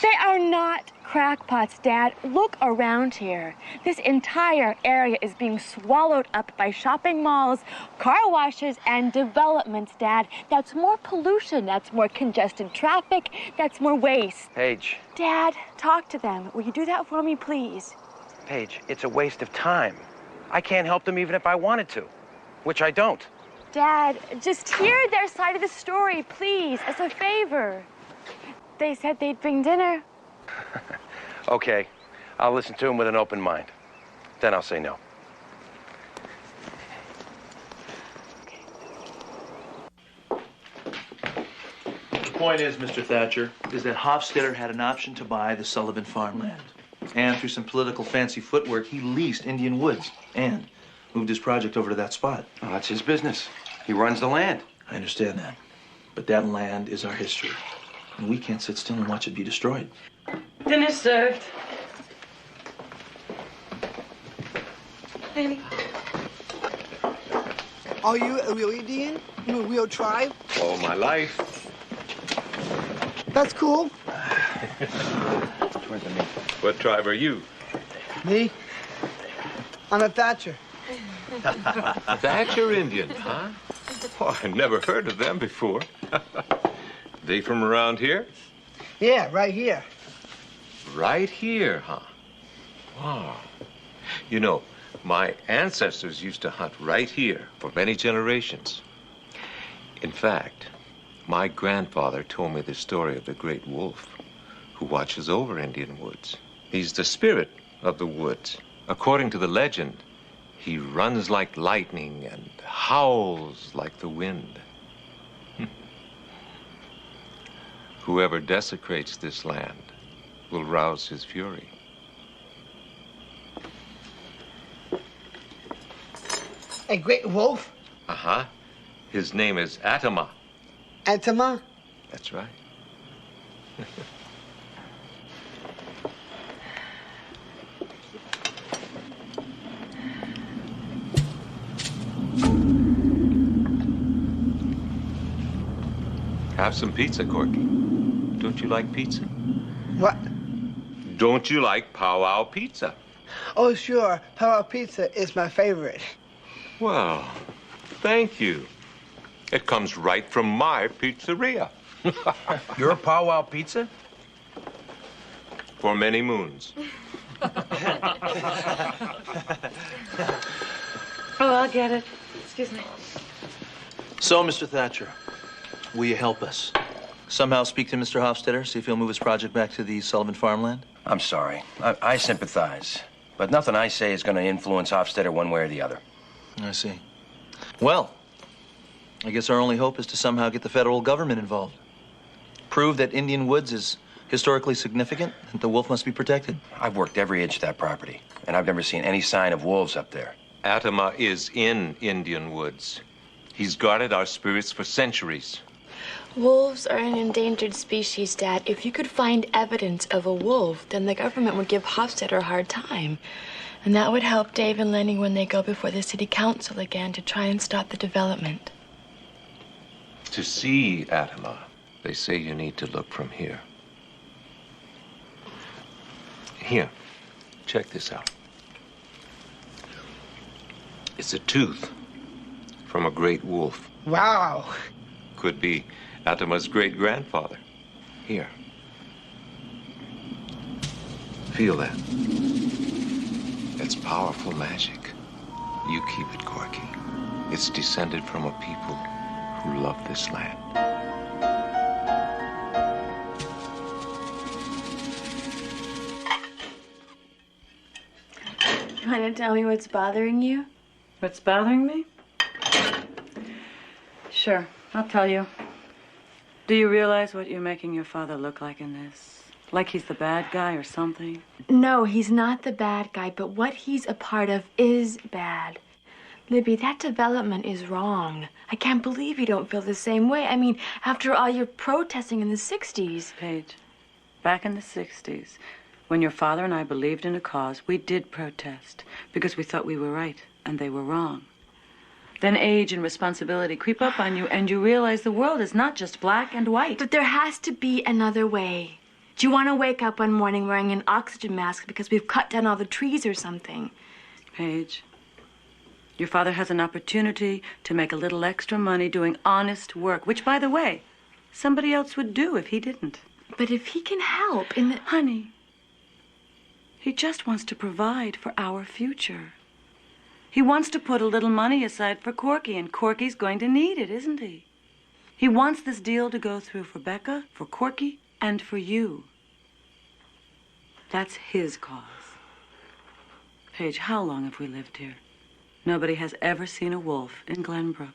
They are not crackpots, Dad. Look around here. This entire area is being swallowed up by shopping malls, car washes, and developments, Dad. That's more pollution. That's more congested traffic. That's more waste. Paige. Dad, talk to them. Will you do that for me, please? Paige, it's a waste of time. I can't help them even if I wanted to, which I don't. Dad, just hear their side of the story, please, as a favor. They said they'd bring dinner. Okay, I'll listen to him with an open mind. Then I'll say no. The point is, Mr. Thatcher, is that Hofstadter had an option to buy the Sullivan farmland. And through some political fancy footwork, he leased Indian Woods and moved his project over to that spot. Oh, that's his business. He runs the land. I understand that. But that land is our history. And we can't sit still and watch it be destroyed. Dinner served. Annie. Are you a real Indian? You a real tribe? All my life. That's cool. What tribe are you? Me? I'm a Thatcher. Thatcher Indian, huh? Oh, I never heard of them before. They from around here? Yeah, right here. Right here, huh? Wow. You know, my ancestors used to hunt right here for many generations. In fact, my grandfather told me the story of the great wolf who watches over Indian Woods. He's the spirit of the woods. According to the legend, he runs like lightning and howls like the wind. Whoever desecrates this land will rouse his fury. A great wolf? Uh-huh. His name is Atama. Atama? That's right. Have some pizza, Corky. Don't you like pizza? What? Don't you like powwow pizza? Oh, sure. Power Pizza is my favorite. Well, thank you. It comes right from my pizzeria. Your powwow pizza? For many moons. Oh, I'll get it. Excuse me. So, Mr. Thatcher, will you help us? Somehow speak to Mr. Hofstadter, see if he'll move his project back to the Sullivan farmland? I'm sorry. I sympathize. But nothing I say is going to influence Hofstadter one way or the other. I see. Well, I guess our only hope is to somehow get the federal government involved. Prove that Indian Woods is historically significant and the wolf must be protected. I've worked every inch of that property, and I've never seen any sign of wolves up there. Atama is in Indian Woods. He's guarded our spirits for centuries. Wolves are an endangered species, Dad. If you could find evidence of a wolf, then the government would give Hofstadter a hard time. And that would help Dave and Lenny when they go before the city council again to try and stop the development. To see Atama, they say you need to look from here. Here, check this out. It's a tooth from a great wolf. Wow. Could be Atima's great-grandfather. Here. Feel that. It's powerful magic. You keep it, Corky. It's descended from a people who love this land. You want to tell me what's bothering you? What's bothering me? Sure, I'll tell you. Do you realize what you're making your father look like in this? Like he's the bad guy or something? No, he's not the bad guy, but what he's a part of is bad. Libby, that development is wrong. I can't believe you don't feel the same way. I mean, after all your protesting in the 60s. Paige, back in the 60s, when your father and I believed in a cause, we did protest because we thought we were right and they were wrong. Then age and responsibility creep up on you and you realize the world is not just black and white. But there has to be another way. Do you want to wake up one morning wearing an oxygen mask because we've cut down all the trees or something? Paige, your father has an opportunity to make a little extra money doing honest work, which, by the way, somebody else would do if he didn't. But if he can help in the... Honey, he just wants to provide for our future. He wants to put a little money aside for Corky, and Corky's going to need it, isn't he? He wants this deal to go through for Becca, for Corky, and for you. That's his cause. Paige, how long have we lived here? Nobody has ever seen a wolf in Glenbrook.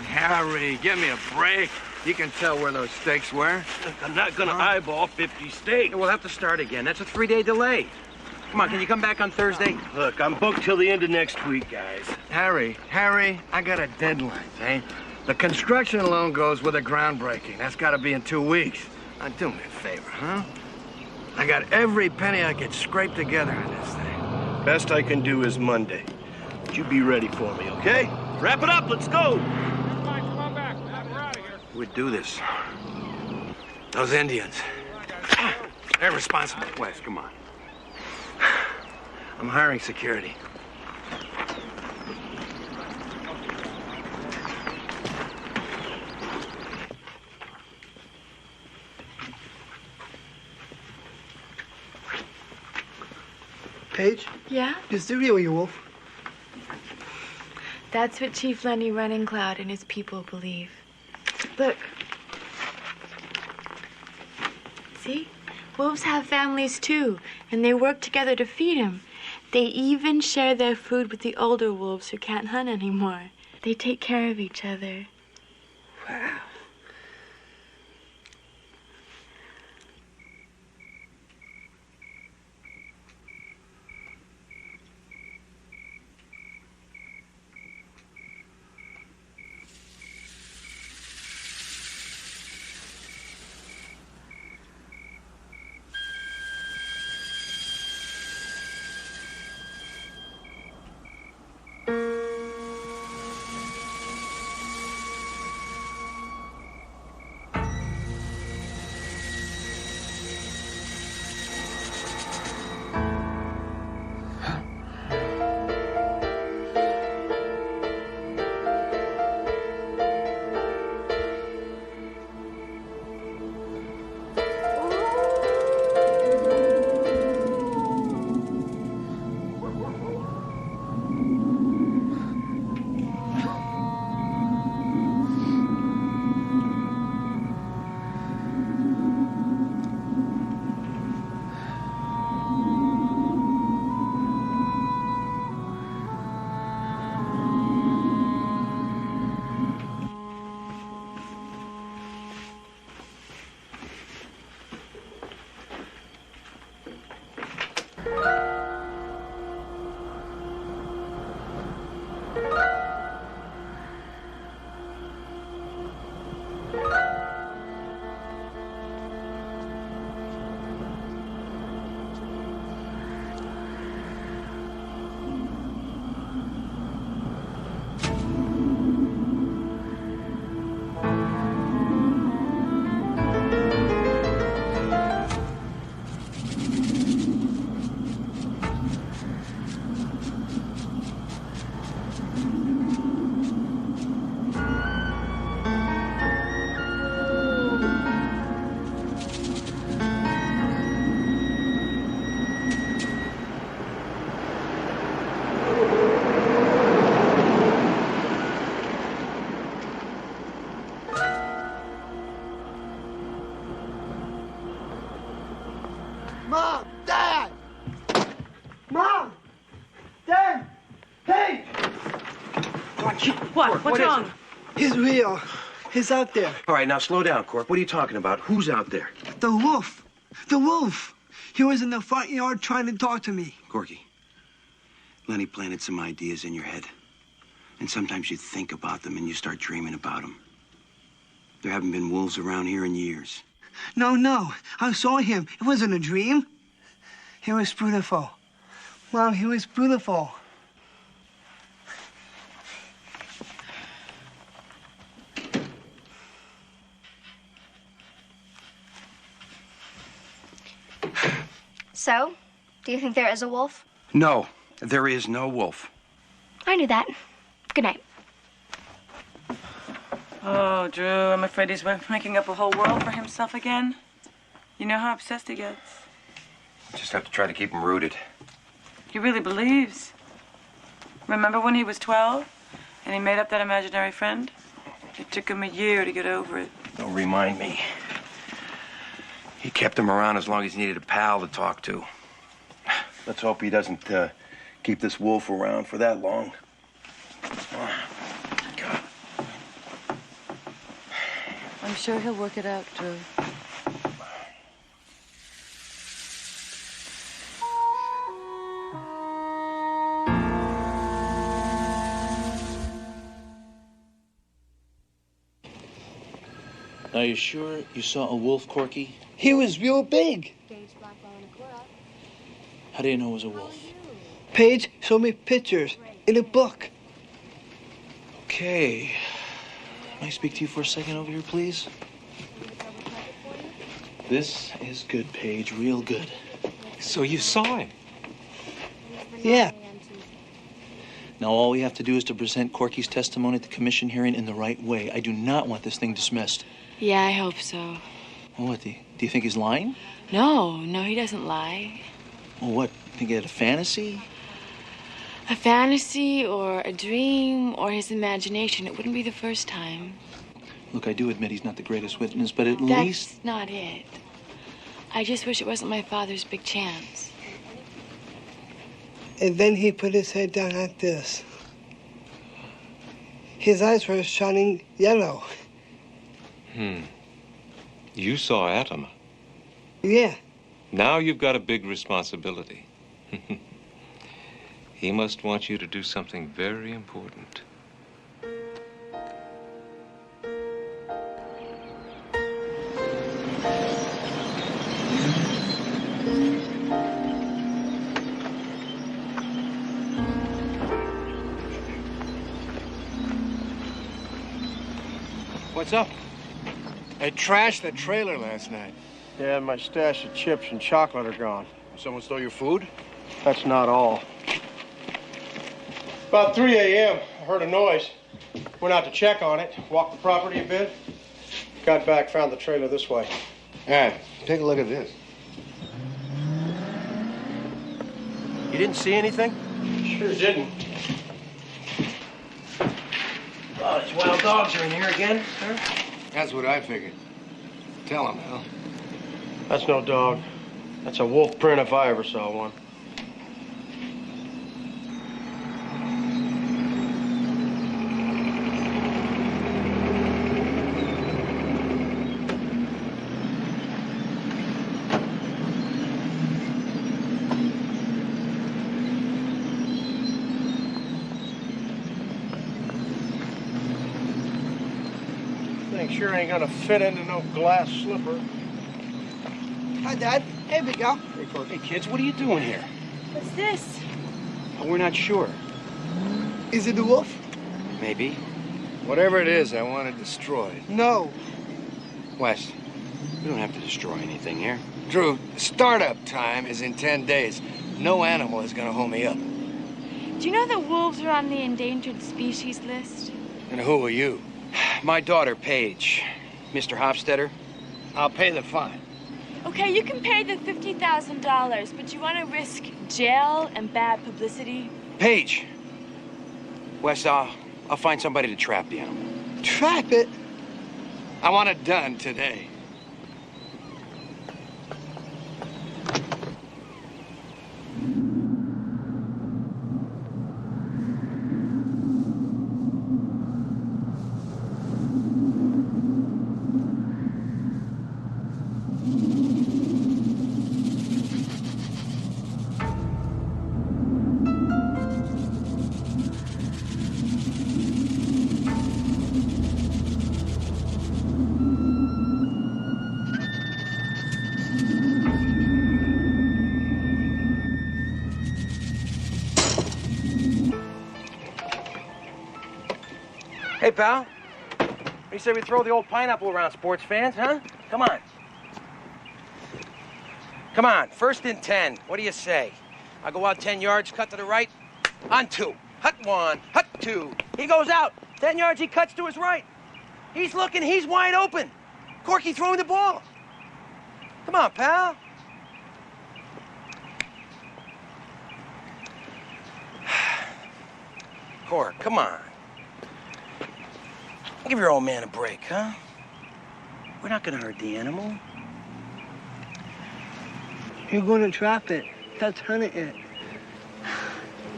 Harry, give me a break. You can tell where those steaks were. Look, I'm not gonna eyeball 50 steaks. We'll have to start again. That's a 3-day delay. Come on, can you come back on Thursday? Look, I'm booked till the end of next week, guys. Harry, I got a deadline, eh? The construction loan goes with a groundbreaking. That's got to be in 2 weeks. Now, do me a favor, huh? I got every penny I could scrape together on this thing. Best I can do is Monday. But you be ready for me, okay? Wrap it up, let's go! We'd do this. Those Indians. They're responsible. Wes, come on. I'm hiring security. Paige? Yeah? Is there really a wolf? That's what Chief Lenny Running Cloud and his people believe. Look. See? Wolves have families too, and they work together to feed them. They even share their food with the older wolves who can't hunt anymore. They take care of each other. Wow. Watch. What? What's wrong? He's real. He's out there. All right, now slow down, Cork. What are you talking about? Who's out there? The wolf. The wolf. He was in the front yard trying to talk to me. Corky, Lenny planted some ideas in your head. And sometimes you think about them and you start dreaming about them. There haven't been wolves around here in years. No. I saw him. It wasn't a dream. He was beautiful. Mom, he was beautiful. So, do you think there is a wolf? No, there is no wolf. I knew that. Good night. Oh, Drew, I'm afraid he's making up a whole world for himself again. You know how obsessed he gets. Just have to try to keep him rooted. He really believes. Remember when he was 12 and he made up that imaginary friend? It took him a year to get over it. Don't remind me. He kept him around as long as he needed a pal to talk to. Let's hope he doesn't keep this wolf around for that long. God. I'm sure he'll work it out, Drew. Are you sure you saw a wolf, Corky? He was real big. How do you know it was a wolf? Paige showed me pictures in a book. Okay. Can I speak to you for a second over here, please? This is good, Paige. Real good. So you saw him? Yeah. Now all we have to do is to present Corky's testimony at the commission hearing in the right way. I do not want this thing dismissed. Yeah, I hope so. Well, what, do you think he's lying? No, he doesn't lie. Well, what, think he had a fantasy? A fantasy or a dream or his imagination. It wouldn't be the first time. Look, I do admit he's not the greatest witness, but at That's least... not it. I just wish it wasn't my father's big chance. And then he put his head down like this. His eyes were shining yellow. You saw Atom. Yeah. Now you've got a big responsibility. He must want you to do something very important. What's up? They trashed the trailer last night. Yeah, my stash of chips and chocolate are gone. Someone stole your food? That's not all. About 3 a.m., I heard a noise. Went out to check on it, walked the property a bit. Got back, found the trailer this way. All right, take a look at this. You didn't see anything? Sure didn't. Oh, these wild dogs are in here again, sir? That's what I figured. Tell him, Al. That's no dog. That's a wolf print if I ever saw one. Sure ain't gonna fit into no glass slipper. Hi, Dad. Hey, big girl. Hey, Corky. Hey, kids, what are you doing here? What's this? Oh, we're not sure. Is it the wolf? Maybe. Whatever it is, I want it destroyed. No. Wes, we don't have to destroy anything here. Drew, startup time is in 10 days. No animal is gonna hold me up. Do you know that wolves are on the endangered species list? And who are you? My daughter, Paige. Mr. Hofstetter? I'll pay the fine. Okay, you can pay the $50,000, but you want to risk jail and bad publicity? Paige! Wes, I'll find somebody to trap the animal. Trap it? I want it done today. Hey, pal. You say we throw the old pineapple around, sports fans, huh? Come on. Come on, 1st and 10. What do you say? I go out 10 yards, cut to the right, on 2. Hut 1, hut 2. He goes out. 10 yards, he cuts to his right. He's looking, he's wide open. Corky throwing the ball. Come on, pal. Cork, come on. Give your old man a break, huh? We're not gonna hurt the animal. You're going to trap it. That's hunting it.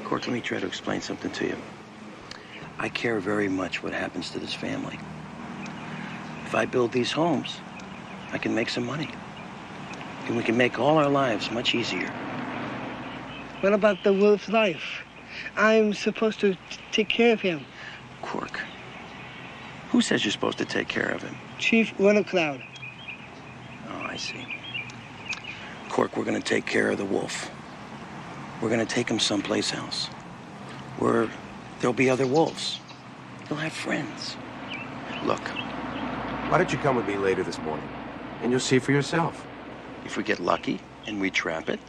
Cork, let me try to explain something to you. I care very much what happens to this family. If I build these homes, I can make some money. And we can make all our lives much easier. What about the wolf's life? I'm supposed to take care of him. Cork, who says you're supposed to take care of him? Chief Wintercloud. Oh, I see. Cork, we're gonna take care of the wolf. We're gonna take him someplace else, where there'll be other wolves. He'll have friends. Look. Why don't you come with me later this morning, and you'll see for yourself. If we get lucky and we trap it,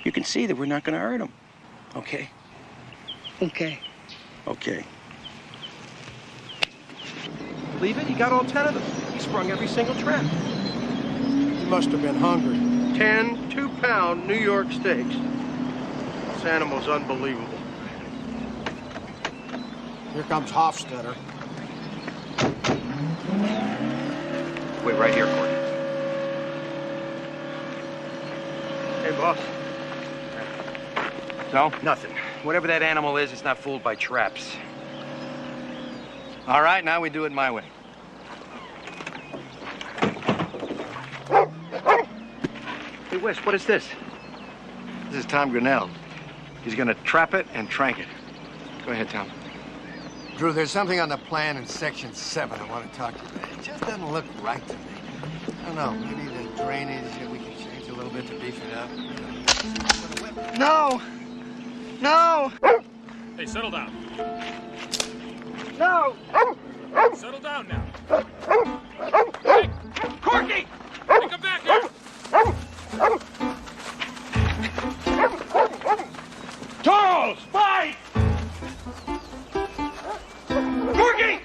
you can see that we're not gonna hurt him. Okay? Okay. Okay. Believe it? He got all 10 of them. He sprung every single trap. He must have been hungry. 10 2-pound New York steaks. This animal's unbelievable. Here comes Hofstetter. Wait right here, Corky. Hey, boss. So? Nothing. Whatever that animal is, it's not fooled by traps. All right, now we do it my way. Hey, Wes, what is this? This is Tom Grinnell. He's gonna trap it and trank it. Go ahead, Tom. Drew, there's something on the plan in Section 7 I want to talk to you about. It just doesn't look right to me. I don't know, maybe the drainage, we can change a little bit to beef it up. No! No! Hey, settle down. No! Settle down now. Hey, Corky! Hey, come back here! Charles, fight! Corky!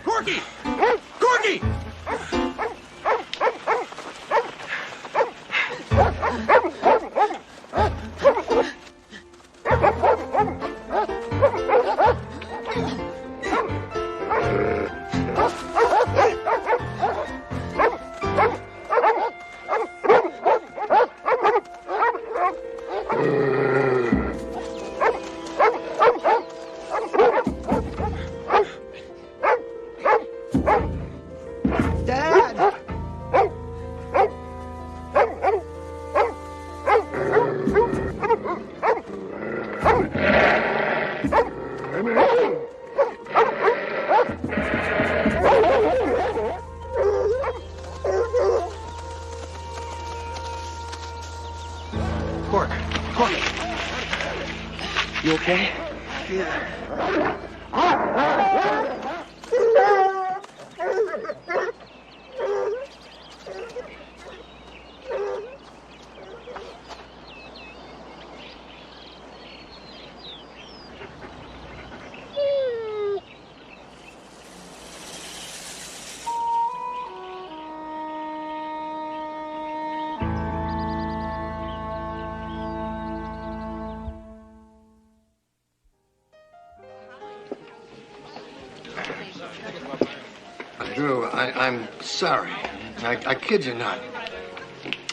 Corky! Corky! Dad! Cork. Cork. You okay? Yeah. Drew, I'm sorry. I kid you not.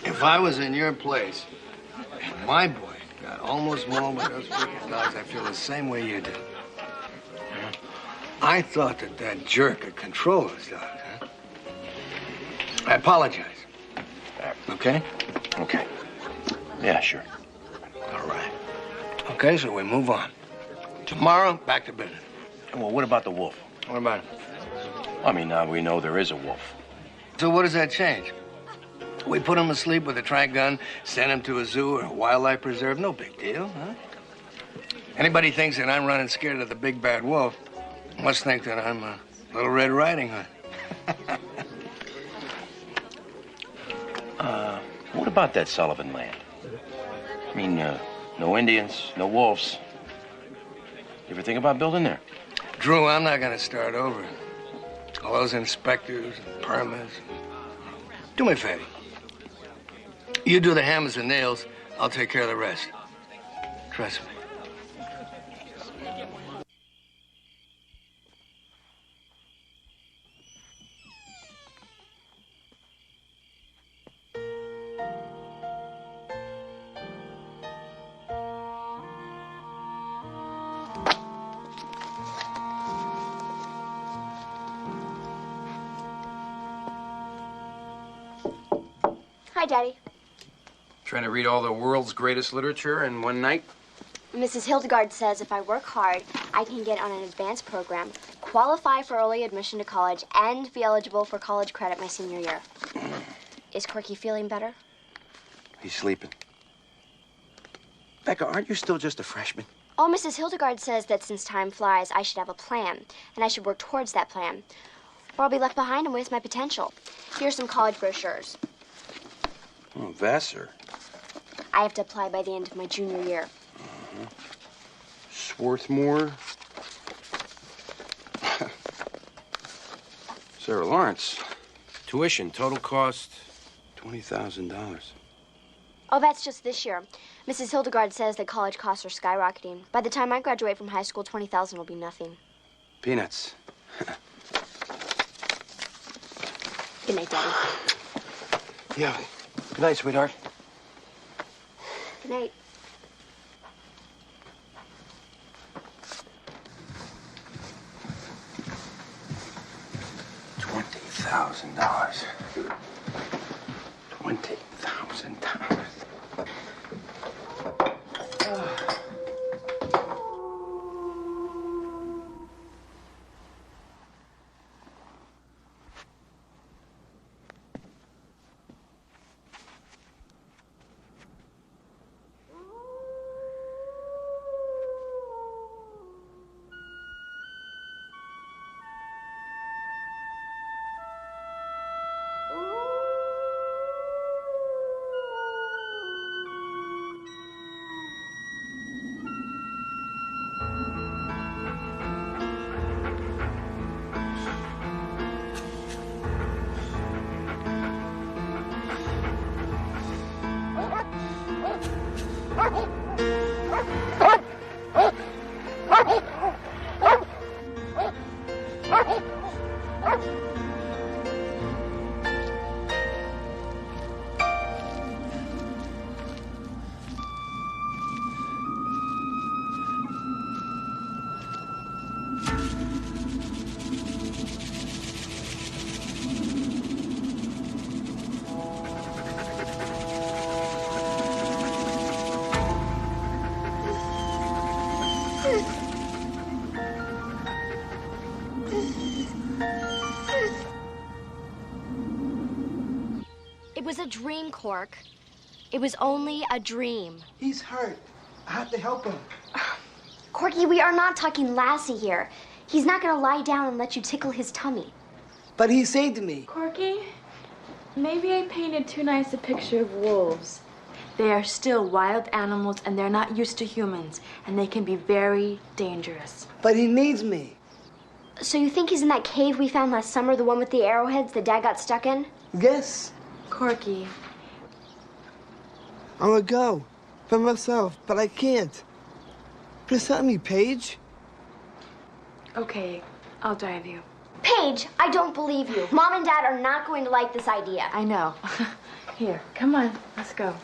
If I was in your place and my boy got almost mauled by those freaking dogs, I feel the same way you did. I thought that jerk could control his dogs, huh? I apologize. Okay? Okay. Yeah, sure. All right. Okay, so we move on. Tomorrow, back to business. Well, what about the wolf? What about it? I mean, now we know there is a wolf. So what does that change? We put him asleep with a tranq gun, send him to a zoo or a wildlife preserve. No big deal, huh? Anybody thinks that I'm running scared of the big bad wolf must think that I'm a Little Red Riding Hood. What about that Sullivan land? I mean, no Indians, no wolves. You ever think about building there? Drew, I'm not gonna start over. All those inspectors and permits. Do me a favor. You do the hammers and nails, I'll take care of the rest. Trust me. Hi, Daddy. Trying to read all the world's greatest literature in one night? Mrs. Hildegard says if I work hard, I can get on an advanced program, qualify for early admission to college, and be eligible for college credit my senior year. Is Corky feeling better? He's sleeping. Becca, aren't you still just a freshman? Oh, Mrs. Hildegard says that since time flies, I should have a plan, and I should work towards that plan, or I'll be left behind and waste my potential. Here's some college brochures. Oh, Vassar. I have to apply by the end of my junior year. Swarthmore. Sarah Lawrence. Tuition, total cost, $20,000. Oh, that's just this year. Mrs. Hildegard says that college costs are skyrocketing. By the time I graduate from high school, $20,000 will be nothing. Peanuts. Good night, Daddy. Yeah. Good night, sweetheart. Good night. $20,000. $20,000. It was a dream, Cork. It was only a dream. He's hurt. I have to help him. Corky, we are not talking Lassie here. He's not gonna lie down and let you tickle his tummy. But he saved me. Corky, maybe I painted too nice a picture of wolves. They are still wild animals and they're not used to humans, and they can be very dangerous. But he needs me. So you think he's in that cave we found last summer, the one with the arrowheads that Dad got stuck in? Yes. Corky. I want to go. By myself, but I can't. Please help me, Paige. Okay, I'll drive you. Paige, I don't believe you. Mom and Dad are not going to like this idea. I know. Here, come on, let's go.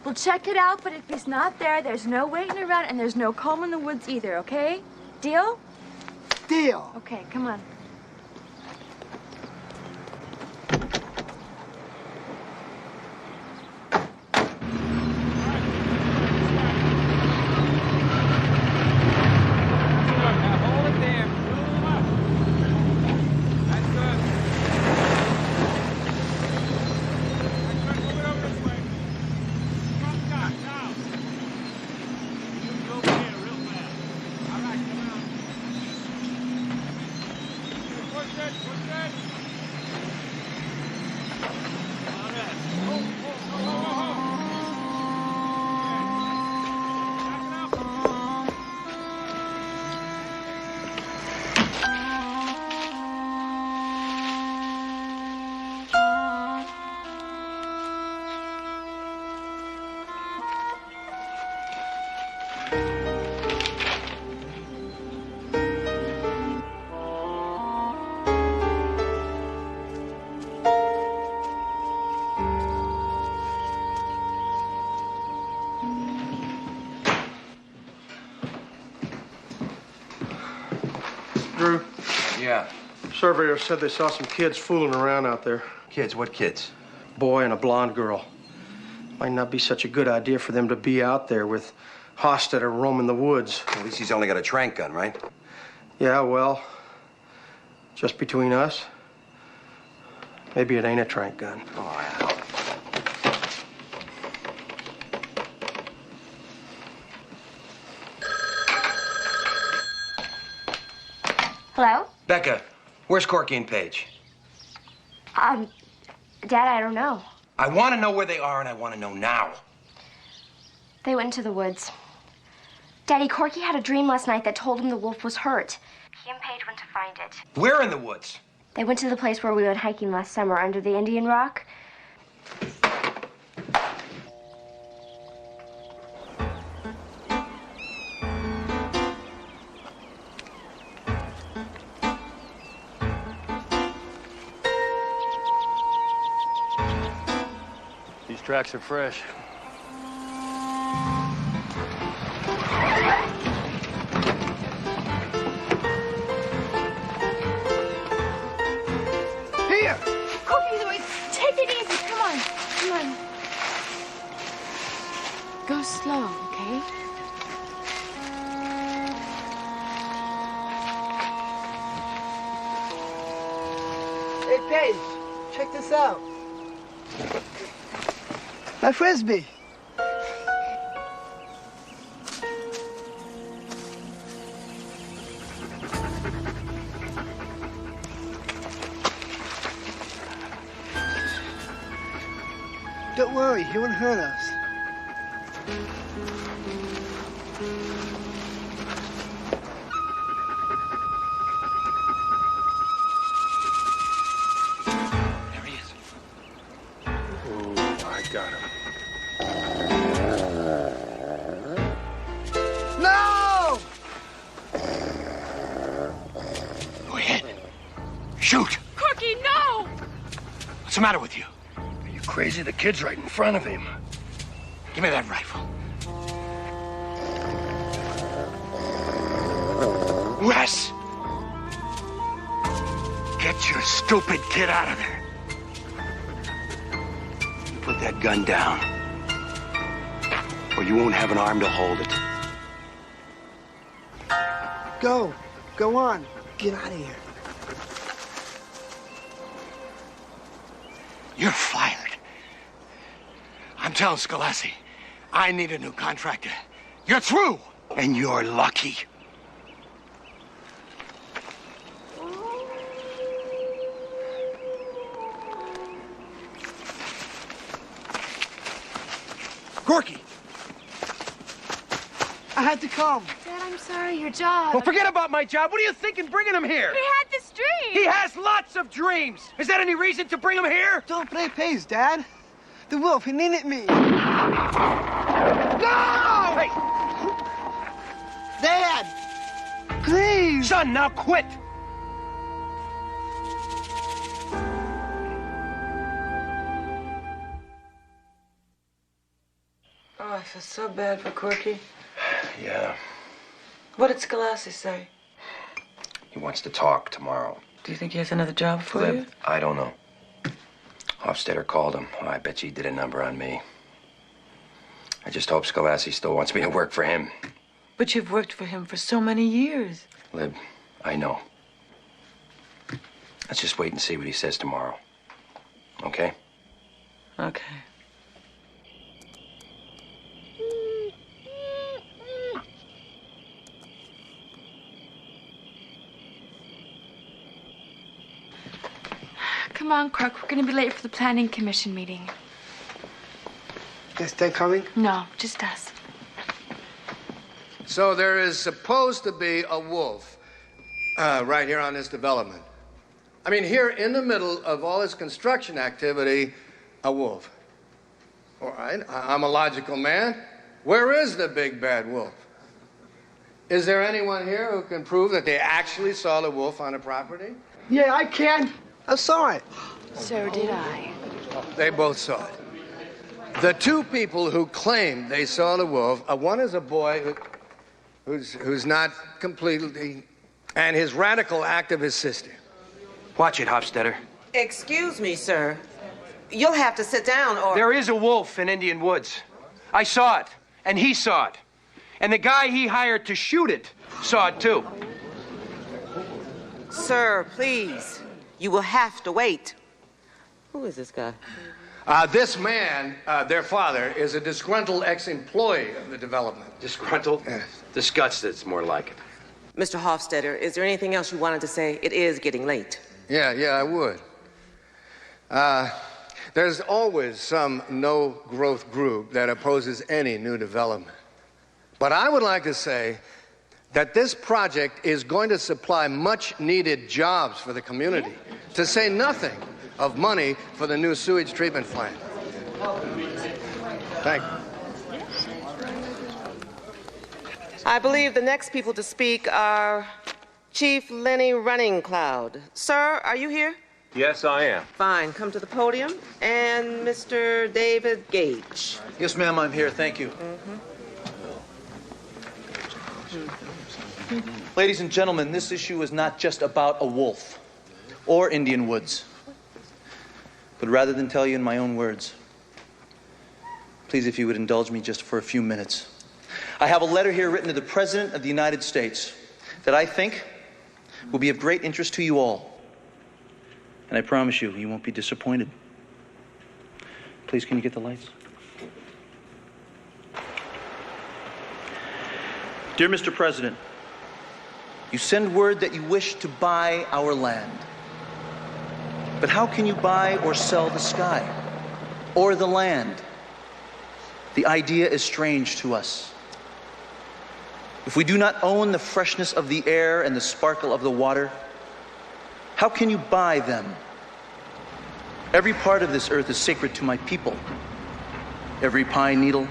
We'll check it out, but if he's not there, there's no waiting around and there's no comb in the woods either, okay? Deal? Deal. Okay, come on. Drew? Yeah. Surveyor said they saw some kids fooling around out there. Kids? What kids? Boy and a blonde girl. Might not be such a good idea for them to be out there with Hofstadter roaming the woods. At least he's only got a trank gun, right? Yeah, well, just between us, maybe it ain't a trank gun. Oh, yeah. Hello? Becca, where's Corky and Paige? Dad, I don't know. I want to know where they are, and I want to know now. They went into the woods. Daddy, Corky had a dream last night that told him the wolf was hurt. He and Paige went to find it. Where in the woods? They went to the place where we went hiking last summer under the Indian rock. These tracks are fresh. Here! Corky, wait, take it easy. Come on, come on. Go slow, okay? Hey, Paige, check this out. My Frisbee. Don't worry, he won't hurt us. There he is. Oh, I got him. No! Go ahead. Shoot! Corky, no! What's the matter with you? Are you crazy? The kid's right in front of him. Give me that rifle. Wes! Get your stupid kid out of there. You put that gun down, or you won't have an arm to hold it. Go. Go on. Get out of here. You're fired. I'm telling Scolassi, I need a new contractor. You're through. And you're lucky. Corky! I had to come. Dad, I'm sorry, your job. Well, forget about my job. What are you thinking bringing him here? He had this dream. He has lots of dreams. Is that any reason to bring him here? Don't play Paige, Dad. The wolf, he needed me. No! Hey! Dad! Please! Son, now quit! feel so bad for Corky. Yeah. What did Scolassi say? He wants to talk tomorrow. Do you think he has another job for you? I don't know. Hofstadter called him. Oh, I bet you he did a number on me. I just hope Scolassi still wants me to work for him. But you've worked for him for so many years. Lib, I know. Let's just wait and see what he says tomorrow. Okay? Okay. Come on, Cork. We're going to be late for the planning commission meeting. Is they coming? No, just us. So there is supposed to be a wolf right here on this development. I mean, here in the middle of all this construction activity, a wolf. All right, I'm a logical man. Where is the big bad wolf? Is there anyone here who can prove that they actually saw the wolf on the property? Yeah, I can. I saw it. So did I. They both saw it. The two people who claim they saw the wolf, one is a boy who's not completely, and his radical activist sister. Watch it, Hofstadter. Excuse me, sir. You'll have to sit down or... There is a wolf in Indian Woods. I saw it, and he saw it. And the guy he hired to shoot it saw it, too. Sir, please. You will have to wait. Who is this guy? This man, their father, is a disgruntled ex-employee of the development. Disgruntled? Disgusted, it's more like it. Mr. Hofstadter, is there anything else you wanted to say? It is getting late. Yeah, I would. There's always some no-growth group that opposes any new development. But I would like to say that this project is going to supply much-needed jobs for the community, to say nothing of money for the new sewage treatment plant. Thank you. I believe the next people to speak are Chief Lenny Running Cloud. Sir, are you here? Yes, I am. Fine, come to the podium. And Mr. David Gage. Yes, ma'am, I'm here. Thank you. Ladies and gentlemen, this issue is not just about a wolf or Indian Woods. But rather than tell you in my own words, please, if you would indulge me just for a few minutes. I have a letter here written to the President of the United States that I think will be of great interest to you all. And I promise you, you won't be disappointed. Please, can you get the lights? Dear Mr. President, you send word that you wish to buy our land. But how can you buy or sell the sky or the land? The idea is strange to us. If we do not own the freshness of the air and the sparkle of the water, how can you buy them? Every part of this earth is sacred to my people. Every pine needle,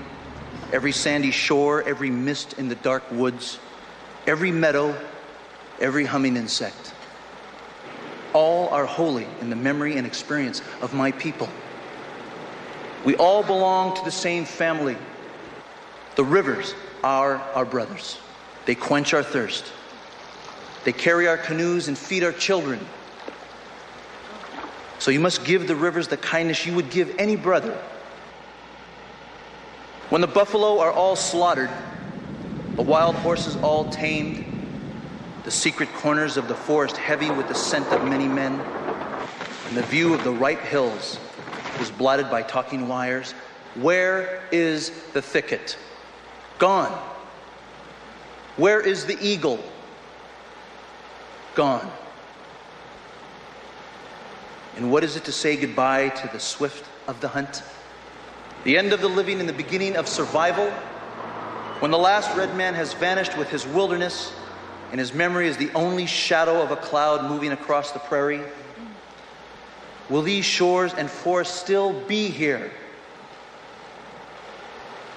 every sandy shore, every mist in the dark woods, every meadow, every humming insect. All are holy in the memory and experience of my people. We all belong to the same family. The rivers are our brothers. They quench our thirst. They carry our canoes and feed our children. So you must give the rivers the kindness you would give any brother. When the buffalo are all slaughtered, the wild horses all tamed, the secret corners of the forest heavy with the scent of many men, and the view of the ripe hills was blotted by talking wires, where is the thicket? Gone. Where is the eagle? Gone. And what is it to say goodbye to the swift of the hunt? The end of the living and the beginning of survival? When the last red man has vanished with his wilderness, and his memory is the only shadow of a cloud moving across the prairie? Will these shores and forests still be here?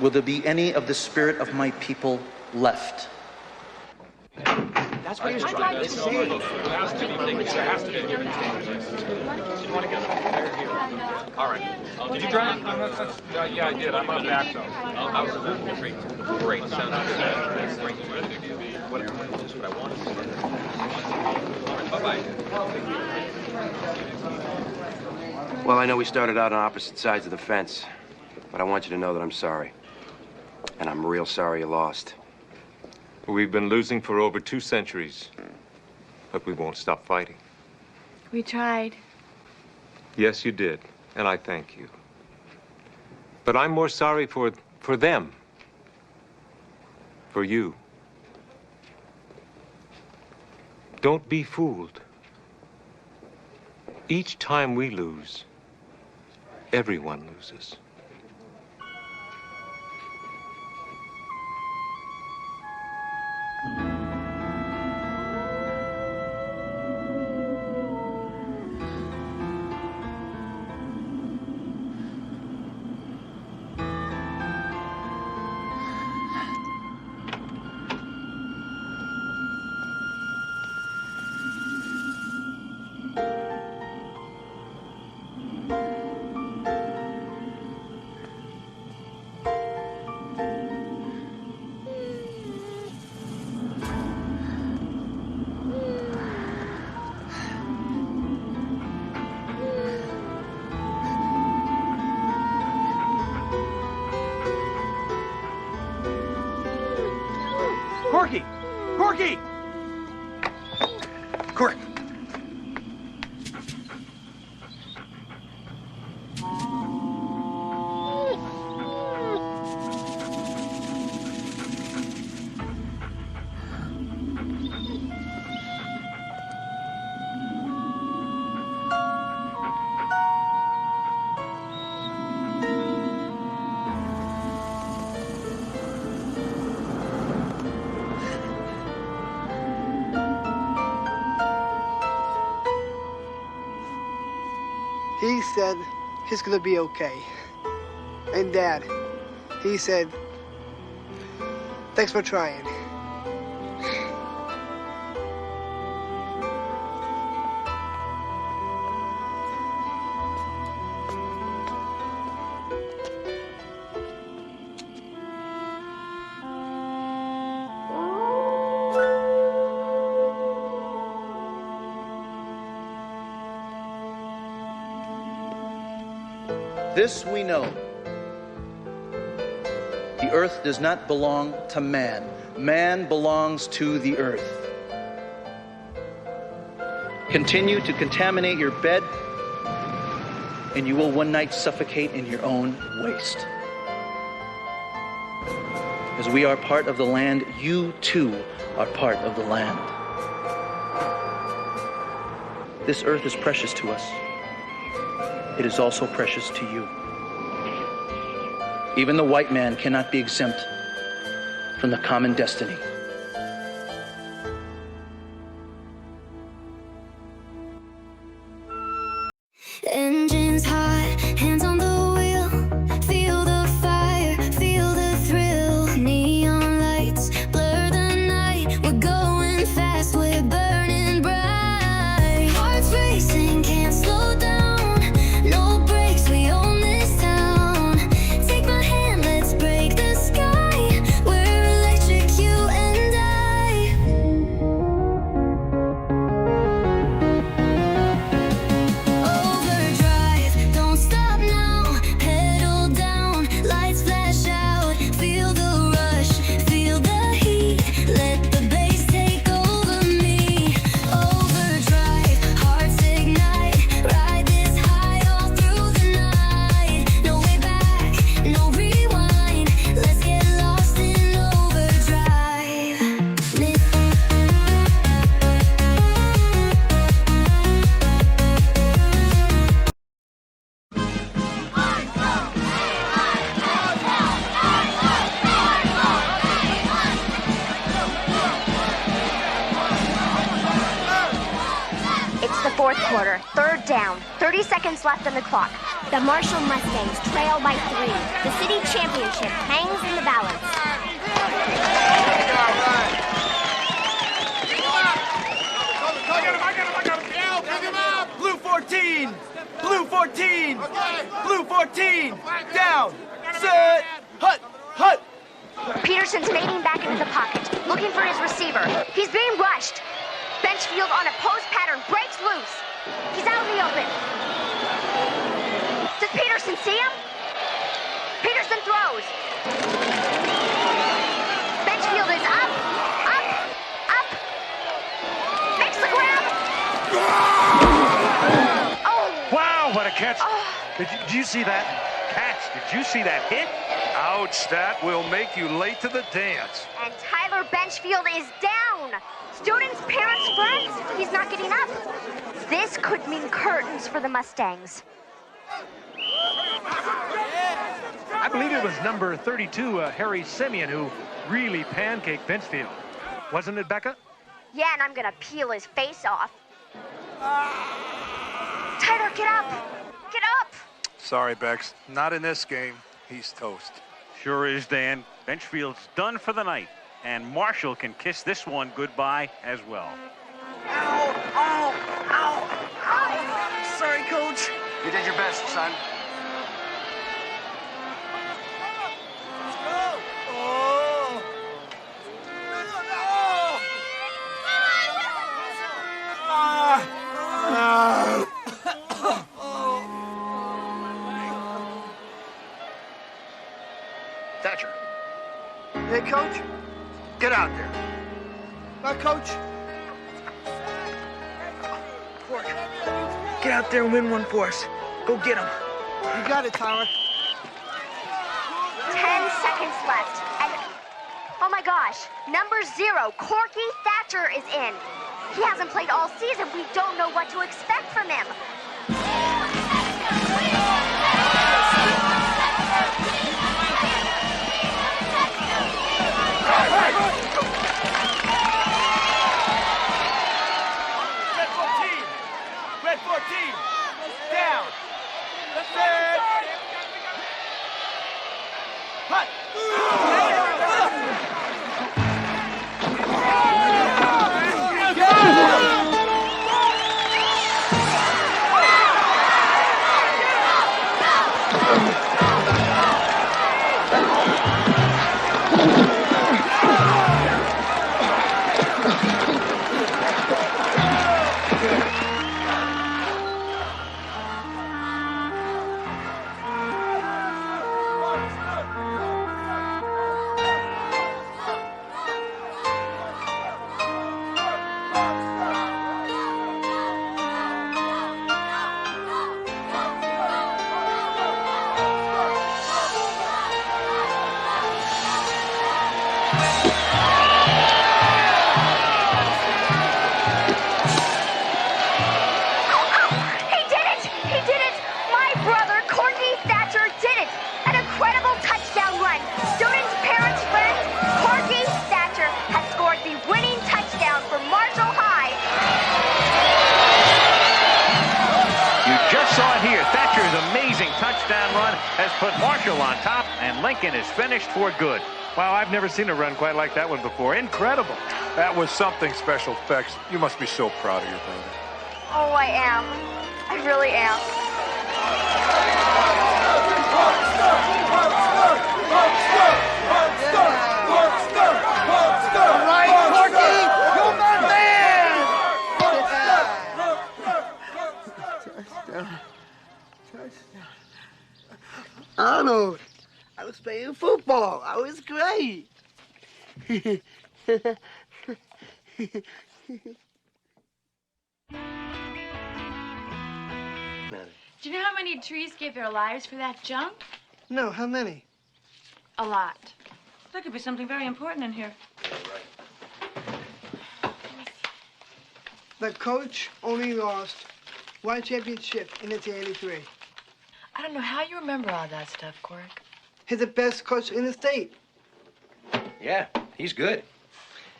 Will there be any of the spirit of my people left? That's what he was trying to say. All right. Did you drive? Yeah, I did. I'm on back, though. I was great. Great. Sounds great. Whatever. Just what I wanted. All right. Bye-bye. Well, I know we started out on opposite sides of the fence, but I want you to know that I'm sorry. And I'm real sorry you lost. We've been losing for over 2 centuries, but we won't stop fighting. We tried. Yes, you did, and I thank you. But I'm more sorry for them. For you. Don't be fooled. Each time we lose, everyone loses. Corky! Corky! Corky! He said he's gonna be okay. And Dad, he said, thanks for trying. This we know. The earth does not belong to man. Man belongs to the earth. Continue to contaminate your bed, and you will one night suffocate in your own waste. As we are part of the land, you too are part of the land. This earth is precious to us. It is also precious to you. Even the white man cannot be exempt from the common destiny. Engines hot, hands on the wheel. Feel the fire, feel the thrill. Neon lights blur the night. We're going fast, we're burning bright. Hearts racing, can't slow down. No brakes, we own this town. Take my hand, let's break the sky. We're electric, you and I. Overdrive, don't stop now. Pedal down, lights flash out. Feel the rush, feel the heat. Let the bass take over me. Overdrive, hearts ignite. Ride this high all through the night. No way back, no rewind. Let's get lost in overdrive. It's the fourth quarter, third down, 30 seconds left on the clock. The Marshall Mustangs trail by 3. The city championship hangs in the balance. Come on. 14, down, set, hut, hut. Peterson's mating back into the pocket, looking for his receiver. He's being rushed. Benchfield on a post pattern breaks loose. He's out in the open. Does Peterson see him? Peterson throws. Benchfield is up. Makes the grab. Oh! Wow, what a catch. Did you see that catch? Did you see that hit? Ouch, that will make you late to the dance. And Tyler Benchfield is down. Students, parents, friends, he's not getting up. This could mean curtains for the Mustangs. I believe it was number 32, Harry Simeon, who really pancaked Benchfield. Wasn't it, Becca? Yeah, and I'm gonna peel his face off. Tyler, get up! Get up! Sorry, Bex. Not in this game. He's toast. Sure is, Dan. Benchfield's done for the night. And Marshall can kiss this one goodbye as well. Ow! Sorry, Coach. You did your best, son. Thatcher. Hey, Coach. Get out there. Coach. Cork, get out there and win one for us. Go get him. You got it, Tyler. 10 seconds left. And, oh my gosh, number 0, Corky Thatcher is in. He hasn't played all season. We don't know what to expect from him. Red 14, down, set, hut. Touchdown run has put Marshall on top, and Lincoln is finished for good. Wow, I've never seen a run quite like that one before. Incredible. That was something special, Bex. You must be so proud of your brother. Oh, I am. I really am. Arnold, I was playing football. I was great. Do you know how many trees gave their lives for that junk? No, how many? A lot. There could be something very important in here. The coach only lost one championship in 1983. I don't know how you remember all that stuff, Cork. He's the best coach in the state. Yeah, he's good.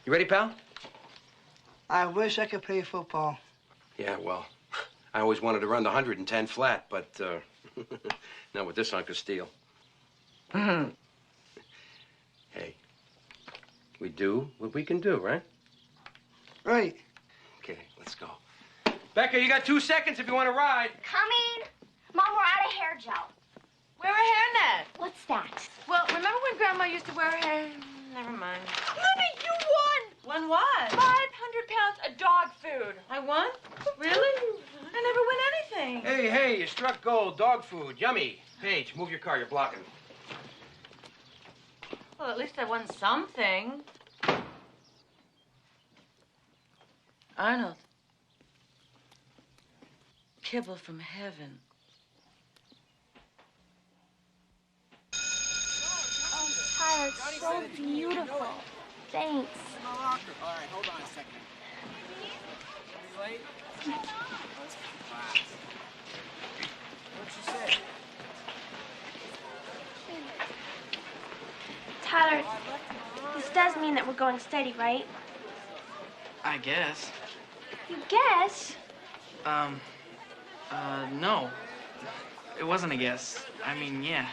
You ready, pal? I wish I could play football. Yeah, well, I always wanted to run the 110 flat, but not with this hunk of steel. Hey, we do what we can do, right? Right. Okay, let's go. Becca, you got 2 seconds if you want to ride. Coming. Mom, we're out of hair gel. Wear a hairnet. What's that? Well, remember when Grandma used to wear her hair? Never mind. Mommy, you won! Won what? 500 pounds of dog food. I won? Really? I never win anything. Hey, you struck gold. Dog food. Yummy. Paige, move your car. You're blocking. Well, at least I won something. Arnold. Kibble from heaven. Oh, Tyler, it's so beautiful. Thanks. All right, hold on a second. Are you late? What'd she say? Tyler, this does mean that we're going steady, right? I guess. You guess? No. It wasn't a guess. I mean, yeah.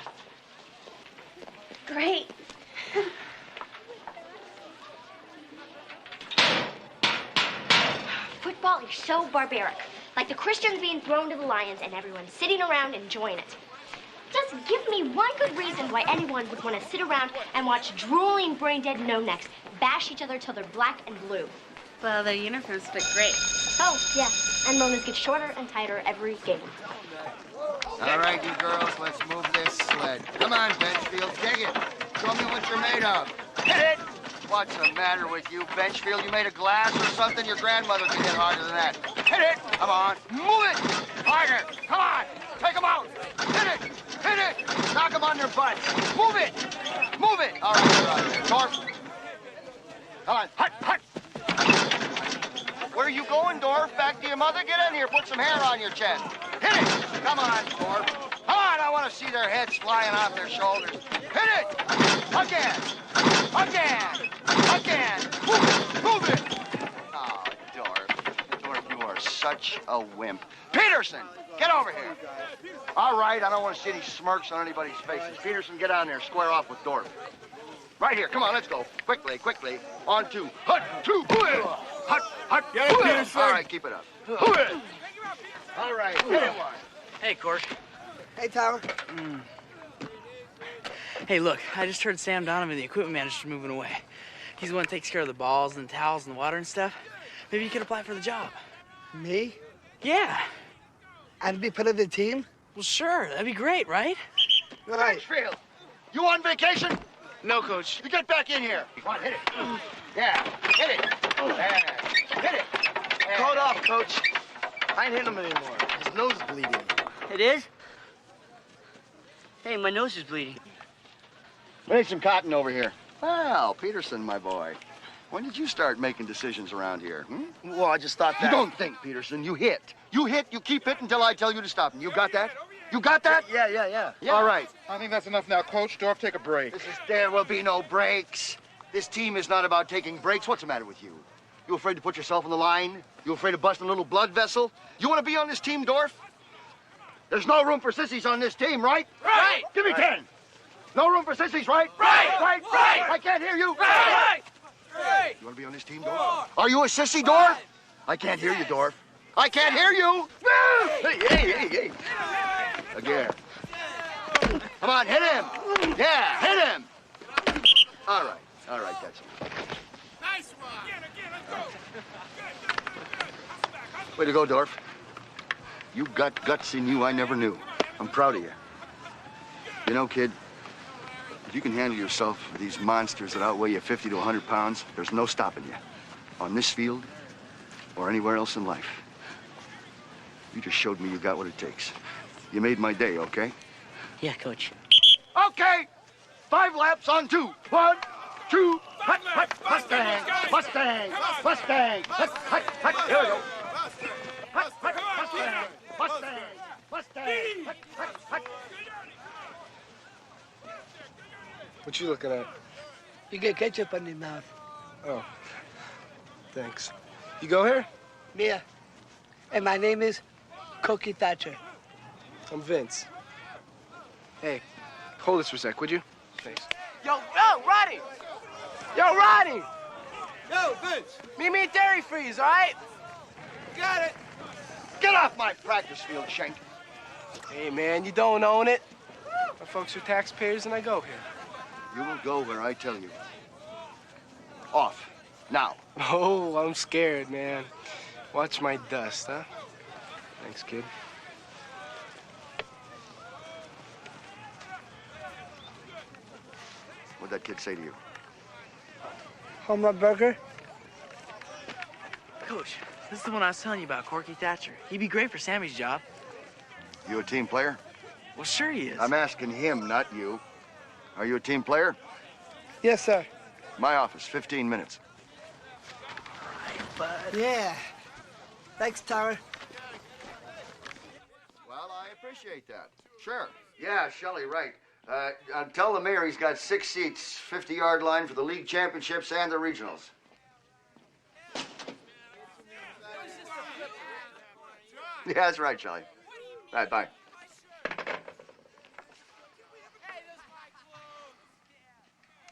Great. Football is so barbaric. Like the Christians being thrown to the lions and everyone sitting around enjoying it. Just give me one good reason why anyone would want to sit around and watch drooling, brain-dead no-necks bash each other till they're black and blue. Well, their uniforms fit great. Oh, yeah. And Mona's get shorter and tighter every game. All right, you girls, let's move this sled. Come on, Benchfield, dig it. Show me what you're made of. Hit it! What's the matter with you, Benchfield? You made of glass or something? Your grandmother could hit harder than that. Hit it! Come on. Move it! Harder! Come on! Take them out! Hit it! Hit it! Knock them on their butts. Move it! Move it! All right, you're out there. Dorf. Come on. Hut! Hut! Where are you going, Dorf? Back to your mother? Get in here. Put some hair on your chest. Hit it! Come on, Dorf. Come on, I want to see their heads flying off their shoulders. Hit it! Again! Again! Again! Move it! Move it! Oh, Dorf. Dorf, you are such a wimp. Peterson, get over here. All right, I don't want to see any smirks on anybody's faces. Peterson, get on there. Square off with Dorf. Right here. Come on, let's go. Quickly, quickly. On two. Hut, two. Hut, hut. Get it, Peterson. All right, keep it up. All right, hit it one. Hey, Cork. Hey, Tyler. Hey, look, I just heard Sam Donovan, the equipment manager's moving away. He's the one that takes care of the balls and the towels and the water and stuff. Maybe you could apply for the job. Me? Yeah. I'd be part of the team? Well, sure. That'd be great, right? Right. Benchfield, you on vacation? No, Coach. You get back in here. Come on, hit it. Yeah, hit it. Yeah, hit it. Yeah. Call it off, Coach. I ain't hitting him anymore. His nose is bleeding. It is? Hey, my nose is bleeding. We need some cotton over here. Well, Peterson, my boy, when did you start making decisions around here? Well, I just thought that. You don't think, Peterson. You hit. You hit, you keep hitting until I tell you to stop. And you got that? You got that? Yeah. All right. I think that's enough now, Coach. Dorf, take a break. There will be no breaks. This team is not about taking breaks. What's the matter with you? You afraid to put yourself on the line? You afraid of busting a little blood vessel? You want to be on this team, Dorf? There's no room for sissies on this team, right? Right! Give me 10. No room for sissies, right? Right! Right! Right! I can't hear you. Right! You want to be on this team, Dorf? Are you a sissy, Dorf? I can't hear you, Dorf. I can't hear you. Hey. Again. Come on, hit him. Yeah, hit him. All right, that's it. Nice one! Let's go! Way to go, Dorf. You got guts in you I never knew. I'm proud of you. You know, kid, if you can handle yourself with these monsters that outweigh you 50 to 100 pounds, there's no stopping you. On this field or anywhere else in life. You just showed me you got what it takes. You made my day, okay? Yeah, Coach. Okay! 5 laps on 2. 1, 2, hut, Mustang, Mustang, Mustang, hut, here we go. Hut, Mustang, Mustang, hut. What you looking at? You get ketchup on your mouth. Oh, thanks. You go here? Mia. And my name is Corky Thatcher. I'm Vince. Hey, hold this for a sec, would you? Thanks. Yo, Roddy! Yo, Vince! Meet me at Dairy Freeze, all right? Got it! Get off my practice field, Shank. Hey, man, you don't own it. My folks are taxpayers and I go here. You will go where I tell you. Off. Now. Oh, I'm scared, man. Watch my dust, huh? Thanks, kid. What'd that kid say to you? Home run burger? Coach, this is the one I was telling you about, Corky Thatcher. He'd be great for Sammy's job. You a team player? Well, sure he is. I'm asking him, not you. Are you a team player? Yes, sir. My office, 15 minutes. Yeah. Thanks, Tara. Well, I appreciate that. Sure. Yeah, Shelley, right. Tell the mayor he's got 6 seats, 50-yard line for the league championships and the regionals. Yeah, that's right, Shelley. All right, bye.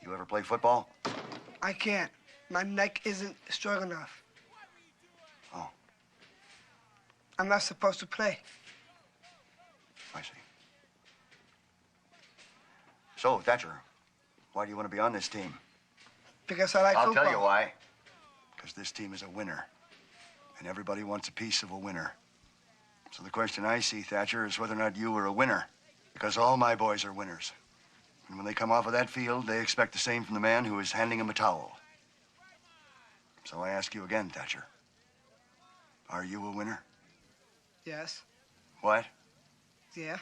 You ever play football? I can't. My neck isn't strong enough. Oh. I'm not supposed to play. I see. So, Thatcher, why do you want to be on this team? Because I like football. I'll tell you why. Because this team is a winner. And everybody wants a piece of a winner. So the question I see, Thatcher, is whether or not you are a winner. Because all my boys are winners. And when they come off of that field, they expect the same from the man who is handing them a towel. So I ask you again, Thatcher. Are you a winner? Yes. What? Yeah.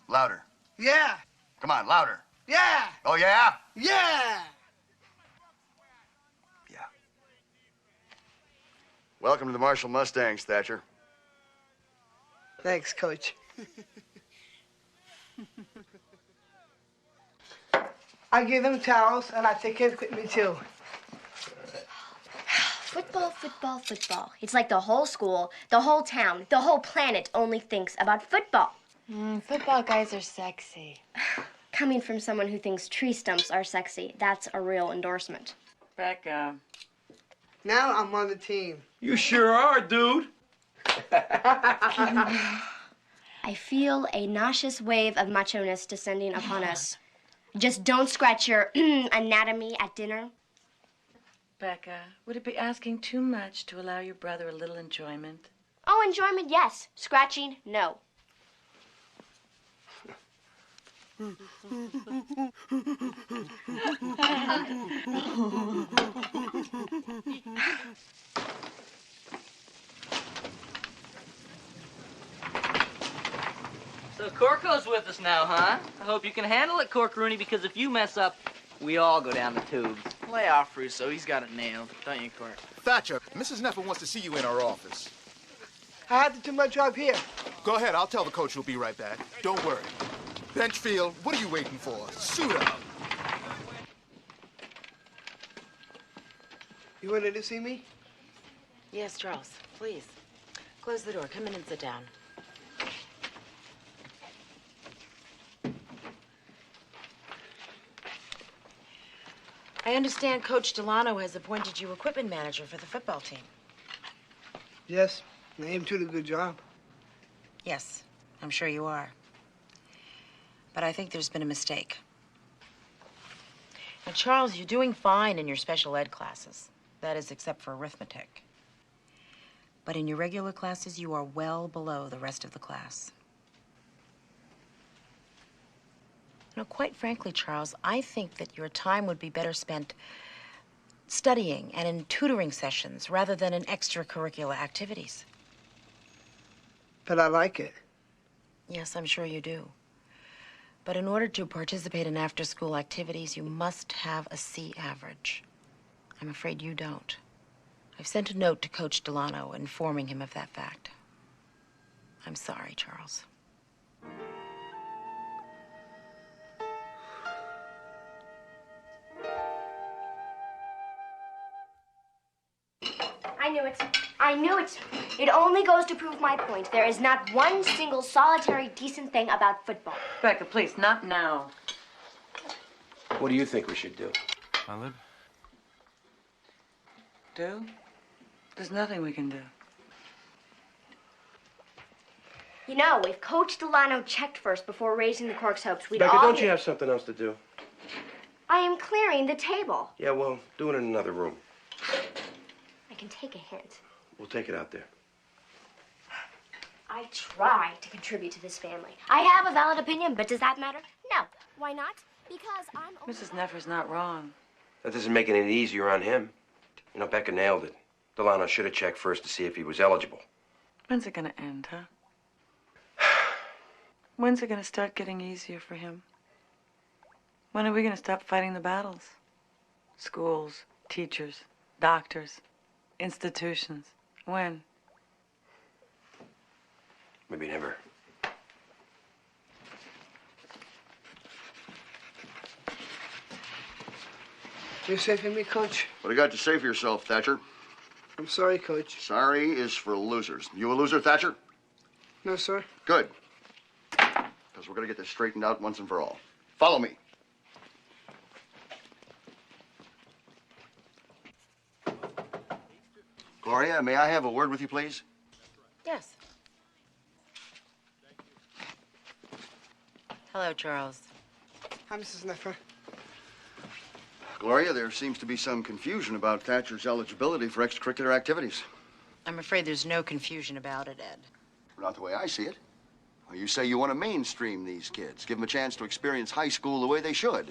Louder. Yeah. Come on, louder. Yeah. Oh, yeah? Yeah. Yeah. Welcome to the Marshall Mustangs, Thatcher. Thanks, Coach. I give them towels, and I take his with me, too. Football, football, football. It's like the whole school, the whole town, the whole planet only thinks about football. Football guys are sexy. Coming from someone who thinks tree stumps are sexy, that's a real endorsement. Becca. Now I'm on the team. You sure are, dude. I feel a nauseous wave of macho-ness descending upon us. Just don't scratch your anatomy at dinner. Becca, would it be asking too much to allow your brother a little enjoyment? Oh, enjoyment, yes. Scratching, no. So Corco's with us now, huh? I hope you can handle it, Cork Rooney, because if you mess up, we all go down the tubes. Lay off, Russo. He's got it nailed. Don't you, Cork? Thatcher, Mrs. Neffer wants to see you in our office. I had to do my job here. Go ahead. I'll tell the coach we'll be right back. Don't worry. Benchfield, what are you waiting for? Suit up. You wanted to see me? Yes, Charles. Please. Close the door. Come in and sit down. I understand Coach Delano has appointed you equipment manager for the football team. Yes, I am doing a good job. Yes, I'm sure you are. But I think there's been a mistake. Now, Charles, you're doing fine in your special ed classes. That is, except for arithmetic. But in your regular classes, you are well below the rest of the class. No, quite frankly, Charles, I think that your time would be better spent studying and in tutoring sessions rather than in extracurricular activities. But I like it. Yes, I'm sure you do. But in order to participate in after-school activities, you must have a C average. I'm afraid you don't. I've sent a note to Coach Delano informing him of that fact. I'm sorry, Charles. I knew it. I knew it. It only goes to prove my point. There is not one single solitary decent thing about football. Becca, please, not now. What do you think we should do? Olive? Do? There's nothing we can do. You know, if Coach Delano checked first before raising the Corks' hopes, we'd Becca, all don't be... you have something else to do? I am clearing the table. Yeah, well, do it in another room. I can take a hint. We'll take it out there. I try to contribute to this family. I have a valid opinion, but does that matter? No. Why not? Because I'm... Mrs. Neffer's not wrong. That doesn't make it any easier on him. You know, Becca nailed it. Delano should have checked first to see if he was eligible. When's it gonna end, huh? When's it gonna start getting easier for him? When are we gonna stop fighting the battles? Schools, teachers, doctors, institutions. When? Maybe never. You saving me, Coach? What do you got to say for yourself, Thatcher? I'm sorry, Coach. Sorry is for losers. You a loser, Thatcher? No, sir. Good. Because we're going to get this straightened out once and for all. Follow me. Gloria, may I have a word with you, please? Yes. Hello, Charles. Hi, Mrs. Neffer. Gloria, there seems to be some confusion about Thatcher's eligibility for extracurricular activities. I'm afraid there's no confusion about it, Ed. Not the way I see it. Well, you say you want to mainstream these kids, give them a chance to experience high school the way they should.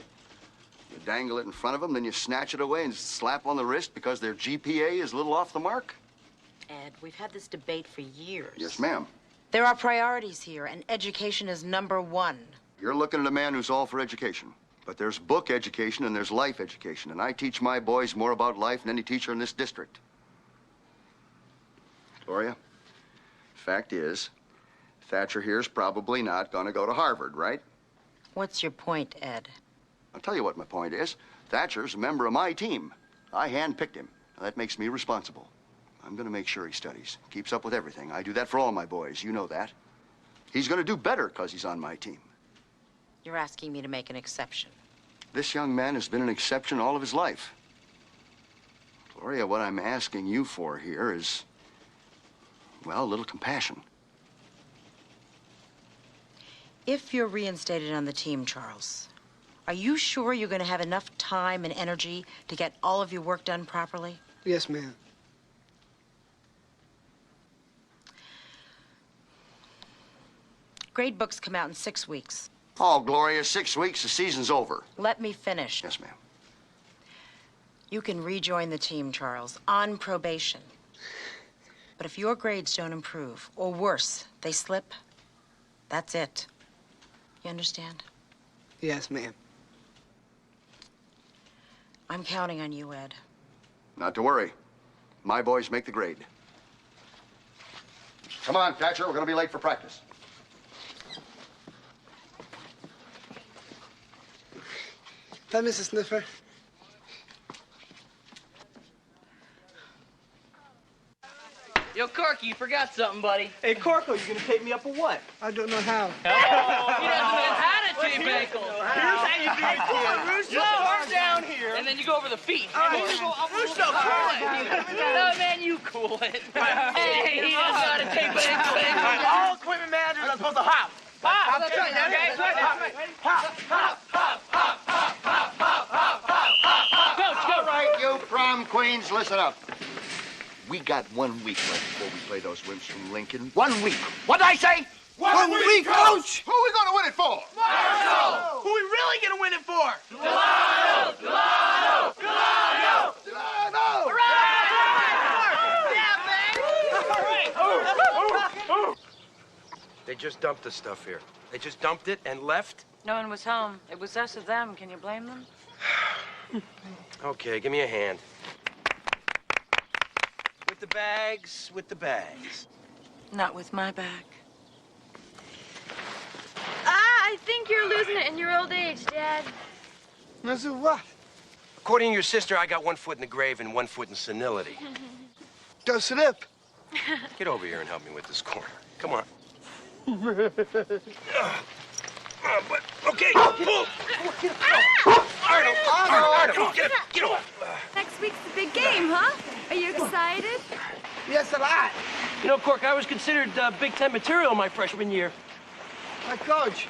You dangle it in front of them, then you snatch it away and slap on the wrist because their GPA is a little off the mark? Ed, we've had this debate for years. Yes, ma'am. There are priorities here, and education is #1. You're looking at a man who's all for education. But there's book education and there's life education, and I teach my boys more about life than any teacher in this district. Gloria, fact is, Thatcher here's probably not going to go to Harvard, right? What's your point, Ed? I'll tell you what my point is. Thatcher's a member of my team. I handpicked him. Now, that makes me responsible. I'm going to make sure he studies, keeps up with everything. I do that for all my boys. You know that. He's going to do better because he's on my team. You're asking me to make an exception. This young man has been an exception all of his life. Gloria, what I'm asking you for here is, well, a little compassion. If you're reinstated on the team, Charles, are you sure you're going to have enough time and energy to get all of your work done properly? Yes, ma'am. Grade books come out in 6 weeks. Oh, Gloria, 6 weeks, the season's over. Let me finish. Yes, ma'am. You can rejoin the team, Charles, on probation. But if your grades don't improve, or worse, they slip, that's it. You understand? Yes, ma'am. I'm counting on you, Ed. Not to worry. My boys make the grade. Come on, Thatcher, we're going to be late for practice. Bye, Mrs. Sniffer. Yo, Corky, you forgot something, buddy. Hey, Corko, you gonna take me up or what? I don't know how. Oh, he doesn't have a cheap ankle. Here's how you do it. Come on, Russo. You start down here. And then you go over the feet. Russo, cool it. No, man, you cool it. Hey, he doesn't know how to tape an ankle. All equipment managers are supposed to hop. Hop. That's right. Okay, Hop, hop, hop, hop, hop, hop, hop, hop, hop. Coach, go. All right, you prom queens, listen up. We got 1 week left before we play those wimps from Lincoln. 1 week. What'd I say? One week, Coach! Who are we going to win it for? Marshall! Who are we really gonna win it for? Delano! Delano! Delano! Delano! They just dumped the stuff here. They just dumped it and left? No one was home. It was us or them. Can you blame them? Okay, give me a hand. With the bags, with the bags. Not with my back. I think you're losing it in your old age, Dad. Listen what? According to your sister, I got 1 foot in the grave and 1 foot in senility. Don't slip. Get over here and help me with this corner. Come on. But, okay. Pull. Arnold, get off. Next week's the big game, huh? Are you excited? Yes, a lot. You know, Cork, I was considered Big Ten material my freshman year. My coach,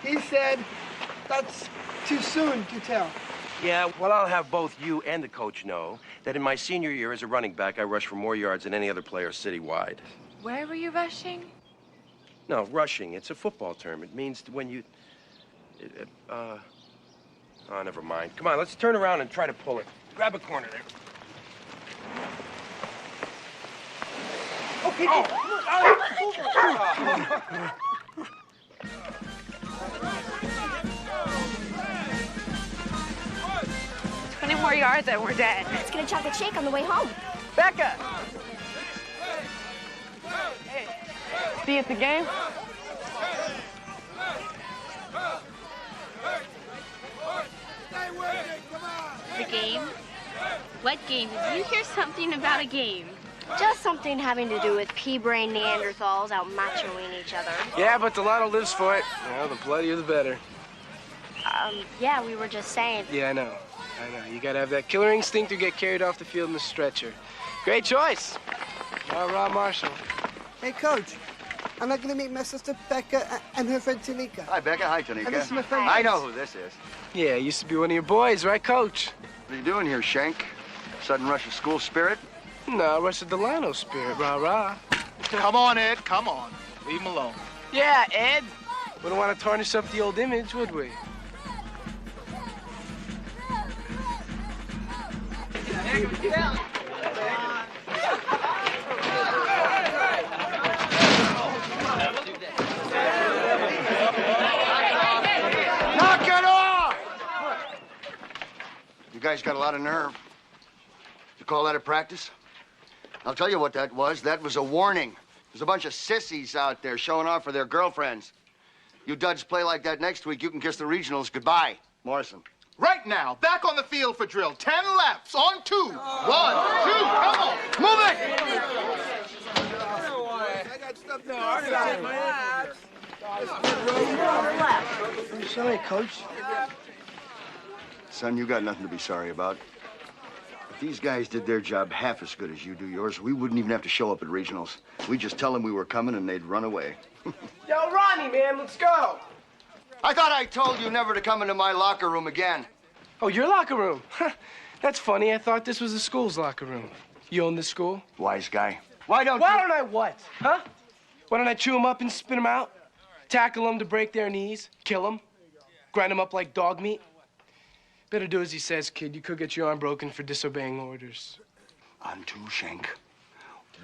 he said that's too soon to tell. Yeah, well, I'll have both you and the coach know that in my senior year as a running back, I rushed for more yards than any other player citywide. Where were you rushing? No, rushing. It's a football term. It means when you... Oh, never mind. Come on, let's turn around and try to pull it. Grab a corner there. Okay. Oh. 20 more yards and we're dead. Let's get a chocolate shake on the way home. Becca! Hey, see you at the game? The game? What game? Did you hear something about a game? Just something having to do with pea-brain Neanderthals out machoing each other. Yeah, but Delano lives for it. You know, the bloodier the better. Yeah, we were just saying. Yeah, I know. You gotta have that killer instinct to get carried off the field in the stretcher. Great choice. Rah, Marshall. Hey, Coach. I'm not going to meet my sister Becca and her friend Tanika. Hi, Becca. Hi, Tanika. And this is my friend. I know who this is. Yeah, used to be one of your boys, right, Coach? What are you doing here, Shank? Sudden rush of school spirit? No, rush of Delano spirit. Rah. Come on, Ed. Come on. Leave him alone. Yeah, Ed. Wouldn't want to tarnish up the old image, would we? Knock it off! You guys got a lot of nerve. You call that a practice? I'll tell you what that was. That was a warning. There's a bunch of sissies out there showing off for their girlfriends. You duds play like that next week, you can kiss the regionals goodbye. Morrison. Right now, back on the field for drill. 10 laps on 2. 1, 2, come on. Move it! I'm sorry, Coach. Son, you got nothing to be sorry about. If these guys did their job half as good as you do yours, we wouldn't even have to show up at regionals. We'd just tell them we were coming and they'd run away. Yo, Ronnie, man, let's go. I thought I told you never to come into my locker room again. Oh, your locker room? That's funny. I thought this was the school's locker room. You own this school? Wise guy. Why don't I what? Huh? Why don't I chew them up and spit them out? Tackle them to break their knees? Kill them? Grind them up like dog meat? Better do as he says, kid. You could get your arm broken for disobeying orders. On 2, Shank.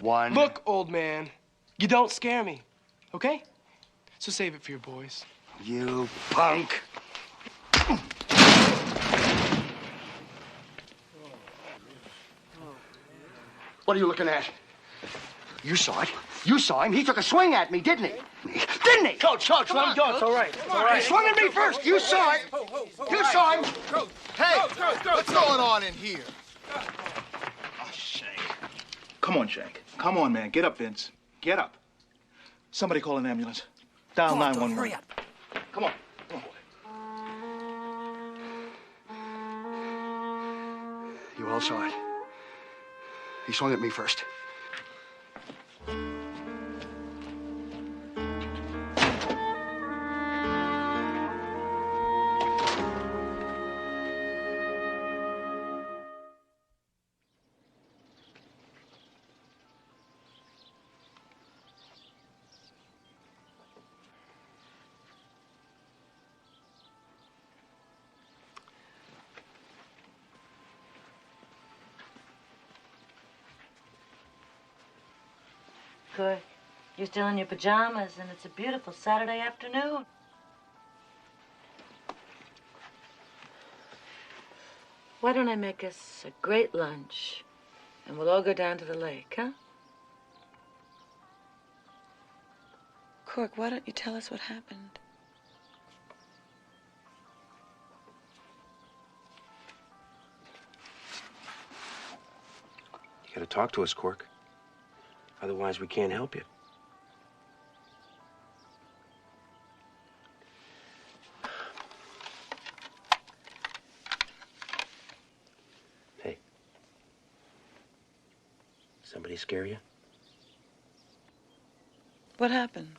1. Look, old man, you don't scare me, okay? So save it for your boys. You punk. What are you looking at? You saw it. You saw him. He took a swing at me, didn't he? Didn't he? Coach, let him go. It's all right. It's all right. He swung at me first. You saw it. You saw him. Coach, hey, what's going on in here? Oh, Shank. Come on, Shank. Come on, man. Get up, Vince. Get up. Somebody call an ambulance. Dial 911. Hurry up. Come on. Come on, boy. You all saw it. He swung at me first. Good. You're still in your pajamas, and it's a beautiful Saturday afternoon. Why don't I make us a great lunch, and we'll all go down to the lake, huh? Cork, why don't you tell us what happened? You gotta talk to us, Cork. Otherwise, we can't help you. Hey. Somebody scare you? What happened?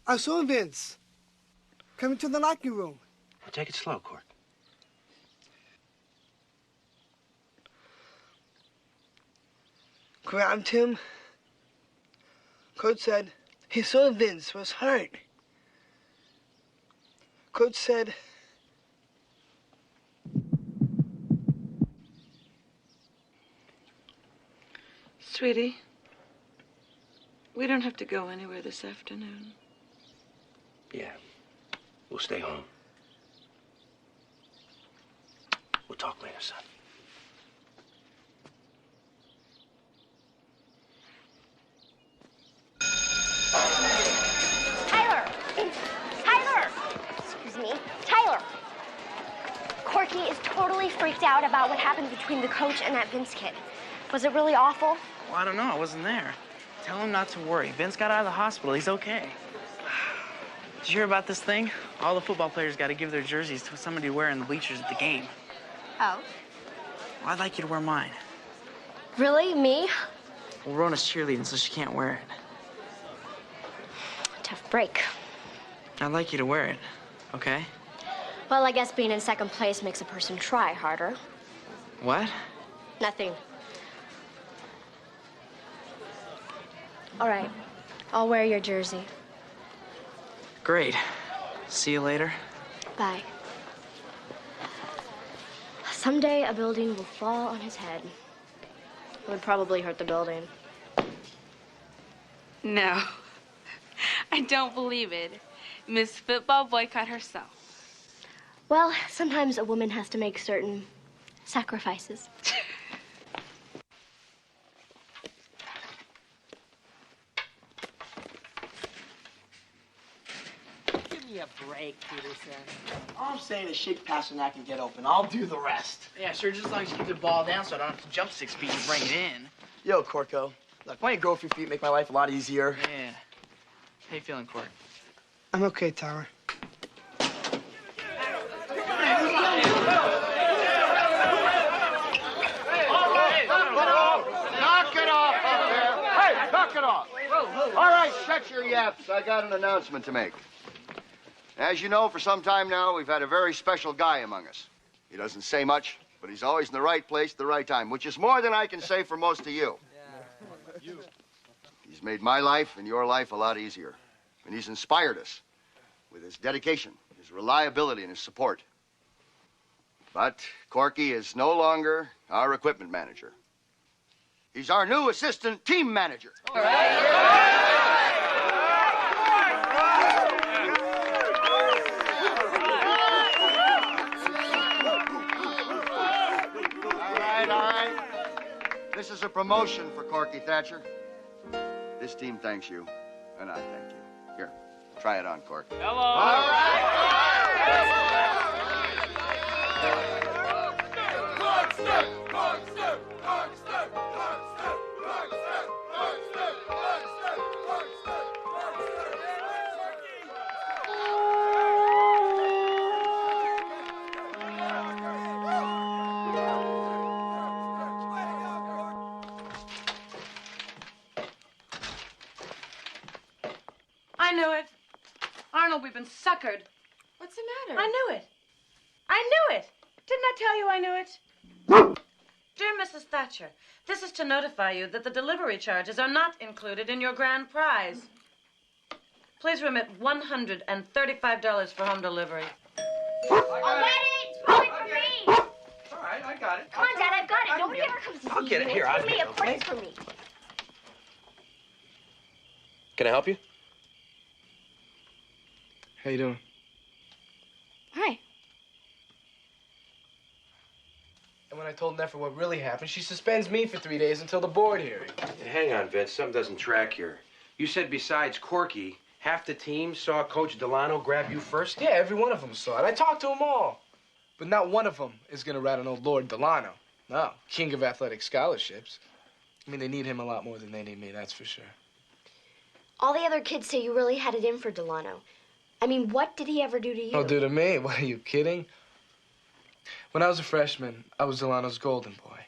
I saw Vince coming to the locker room. Well, take it slow, Cork. Grabbed him. Coach said he saw Vince was hurt. Coach said, Sweetie, we don't have to go anywhere this afternoon. Yeah. We'll stay home. We'll talk later, son. Tyler! Tyler! Excuse me. Tyler! Corky is totally freaked out about what happened between the coach and that Vince kid. Was it really awful? Well, I don't know. I wasn't there. Tell him not to worry. Vince got out of the hospital. He's okay. Did you hear about this thing? All the football players got to give their jerseys to somebody to wear in the bleachers at the game. Oh? Well, I'd like you to wear mine. Really? Me? Well, Rona's cheerleading, so she can't wear it. Tough break. I'd like you to wear it, okay? Well, I guess being in second place makes a person try harder. What? Nothing. All right. I'll wear your jersey. Great. See you later. Bye. Someday a building will fall on his head. It would probably hurt the building. No. I don't believe it. Miss Football Boycott herself. Well, sometimes a woman has to make certain sacrifices. Give me a break, Peterson. All I'm saying is shake pass and I can get open. I'll do the rest. Yeah, sure, just as long as you keep the ball down so I don't have to jump 6 feet to bring it in. Yo, Corko. Look, why don't you grow a few feet, make my life a lot easier? Yeah. How you feeling, Cork? I'm okay, Tyler. Knock it off up there. Hey, knock it off. All right, shut your yaps. I got an announcement to make. As you know, for some time now, we've had a very special guy among us. He doesn't say much, but he's always in the right place at the right time, which is more than I can say for most of you. He's made my life and your life a lot easier. And he's inspired us with his dedication, his reliability, and his support. But Corky is no longer our equipment manager. He's our new assistant team manager. All right, all right. This is a promotion for Corky Thatcher. This team thanks you, and I thank you. Here, try it on, Cork. Hello. All right. I knew it. Arnold, we've been suckered. What's the matter? I knew it. I knew it. Didn't I tell you I knew it? Dear Mrs. Thatcher, this is to notify you that the delivery charges are not included in your grand prize. Please remit $135 for home delivery. Already? It's probably for me. All right, I got it. Come on, Dad, I've got it. Nobody ever comes to see I'll get you. it. Here, It's I'll for get me. it, Of course okay? it's for me. Can I help you? How you doing? Hi. And when I told Neffer what really happened, she suspends me for 3 days until the board hearing. Hang on, Vince. Something doesn't track here. You said besides Corky, half the team saw Coach Delano grab you first? Yeah, every one of them saw it. I talked to them all. But not one of them is going to rat on old Lord Delano. No, king of athletic scholarships. I mean, they need him a lot more than they need me, that's for sure. All the other kids say you really had it in for Delano. I mean, what did he ever do to you? Oh, do to me? What, are you kidding? When I was a freshman, I was Delano's golden boy.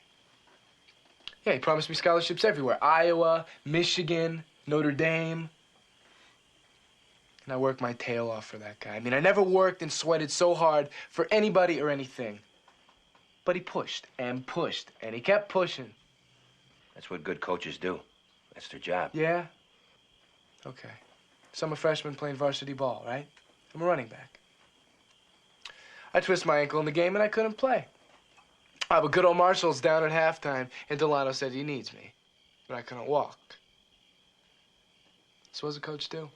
Yeah, he promised me scholarships everywhere. Iowa, Michigan, Notre Dame. And I worked my tail off for that guy. I mean, I never worked and sweated so hard for anybody or anything. But he pushed, and he kept pushing. That's what good coaches do. That's their job. Yeah? Okay. So I'm a freshman playing varsity ball, right? I'm a running back. I twist my ankle in the game and I couldn't play. But good old Marshall's down at halftime, and Delano said he needs me. But I couldn't walk. So what does a coach do?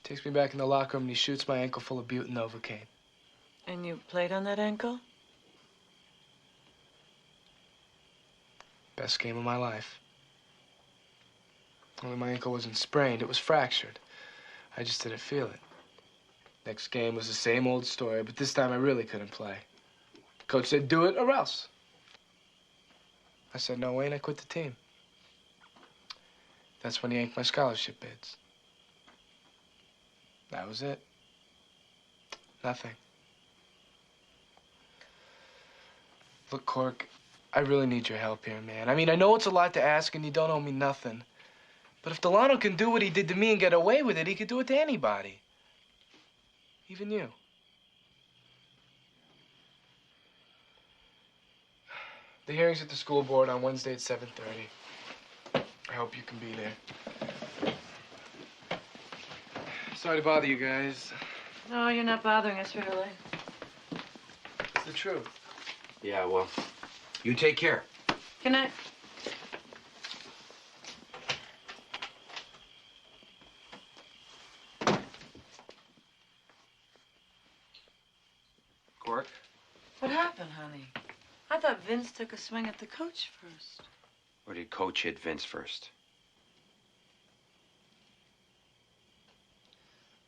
Takes me back in the locker room and he shoots my ankle full of Butte and Novocaine. And you played on that ankle? Best game of my life. Only my ankle wasn't sprained, it was fractured. I just didn't feel it. Next game was the same old story, but this time I really couldn't play. Coach said, do it or else. I said, no way, and I quit the team. That's when he yanked my scholarship bids. That was it. Nothing. Look, Cork, I really need your help here, man. I mean, I know it's a lot to ask and you don't owe me nothing. But if Delano can do what he did to me and get away with it, he could do it to anybody. Even you. The hearing's at the school board on Wednesday at 7:30. I hope you can be there. Sorry to bother you guys. No, you're not bothering us, really. It's the truth. Yeah, well, you take care. Good night. Cork? What happened, honey? I thought Vince took a swing at the coach first. Or did Coach hit Vince first?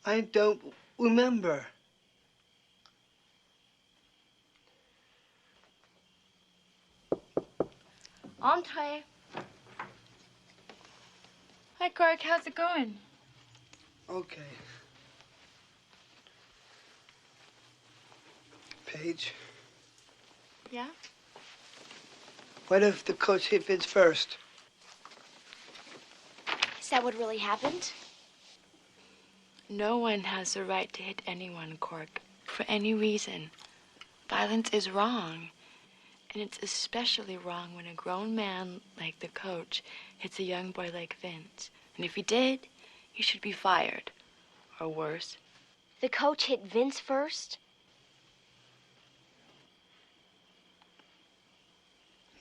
I don't remember. Entree. Hi, Cork. How's it going? Okay. Paige, Yeah? what if the coach hit Vince first? Is that what really happened? No one has the right to hit anyone, Cork, for any reason. Violence is wrong. And it's especially wrong when a grown man like the coach hits a young boy like Vince. And if he did, he should be fired. Or worse. The coach hit Vince first?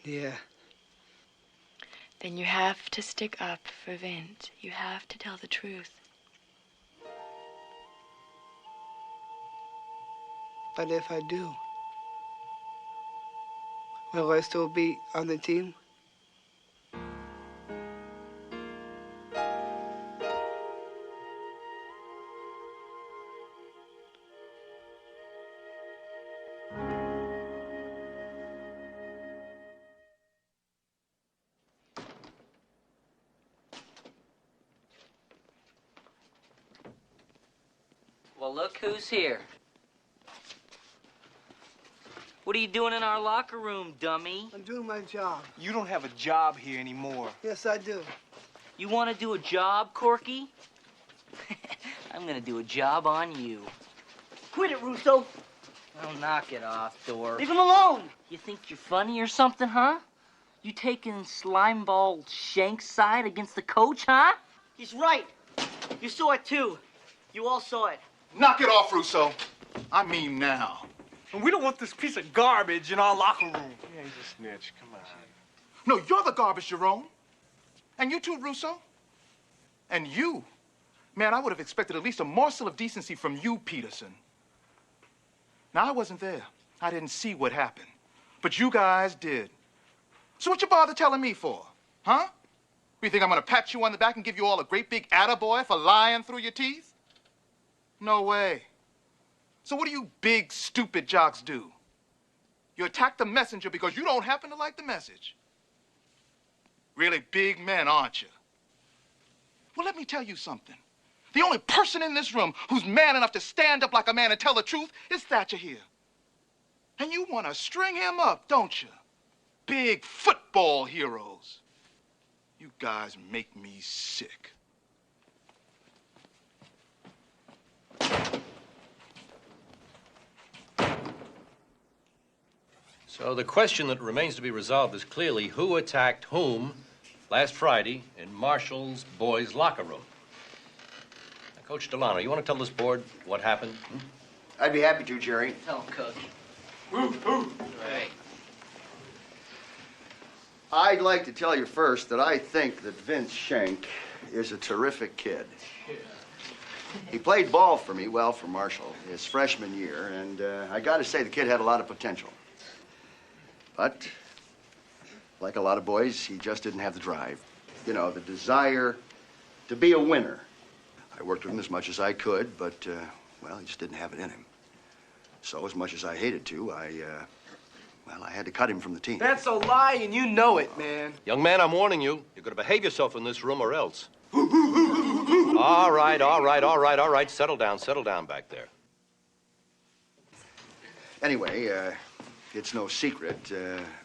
Yeah. Then you have to stick up for Vince. You have to tell the truth. But if I do, will I still be on the team? Well, look who's here. What are you doing in our locker room, dummy? I'm doing my job. You don't have a job here anymore. Yes, I do. You want to do a job, Corky? I'm gonna do a job on you. Quit it, Russo. Oh, knock it off, Thor. Leave him alone. You think you're funny or something, huh? You taking Slimeball Shank's side against the coach, huh? He's right. You saw it, too. You all saw it. Knock it off, Russo. I mean now. And we don't want this piece of garbage in our locker room. Yeah, he's a snitch. Come on. No, you're the garbage, Jerome. And you too, Russo. And you. Man, I would have expected at least a morsel of decency from you, Peterson. Now, I wasn't there. I didn't see what happened. But you guys did. So what you bother telling me for? Huh? You think I'm gonna pat you on the back and give you all a great big attaboy for lying through your teeth? No way. So what do you big, stupid jocks do? You attack the messenger because you don't happen to like the message. Really big men, aren't you? Well, let me tell you something. The only person in this room who's man enough to stand up like a man and tell the truth is Thatcher here. And you want to string him up, don't you? Big football heroes. You guys make me sick. So the question that remains to be resolved is clearly who attacked whom last Friday in Marshall's boys' locker room. Now, Coach Delano, you want to tell this board what happened? I'd be happy to, Jerry. Tell him, Coach. Right. I'd like to tell you first that I think that Vince Schenk is a terrific kid. He played ball for me, well, for Marshall, his freshman year, and I got to say the kid had a lot of potential. But, like a lot of boys, he just didn't have the drive. You know, the desire to be a winner. I worked with him as much as I could, but, well, he just didn't have it in him. So, as much as I hated to, I had to cut him from the team. That's a lie, and you know it, man. Young man, I'm warning you. You're going to behave yourself in this room or else. All right. Settle down back there. Anyway, it's no secret.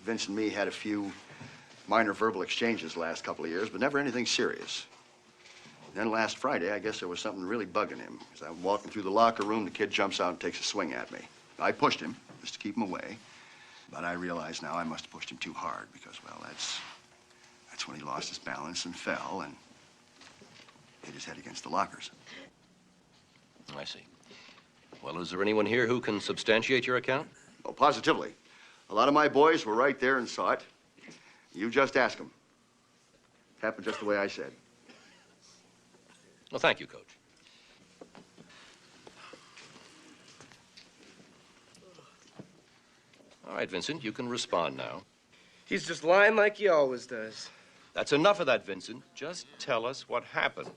Vince and me had a few minor verbal exchanges the last couple of years, but never anything serious. Then last Friday, I guess there was something really bugging him. As I'm walking through the locker room, the kid jumps out and takes a swing at me. I pushed him just to keep him away, but I realize now I must have pushed him too hard because, well, that's when he lost his balance and fell and hit his head against the lockers. I see. Well, is there anyone here who can substantiate your account? Oh, positively. A lot of my boys were right there and saw it. You just ask them. It happened just the way I said. Well, thank you, Coach. All right, Vincent, you can respond now. He's just lying like he always does. That's enough of that, Vincent. Just tell us what happened.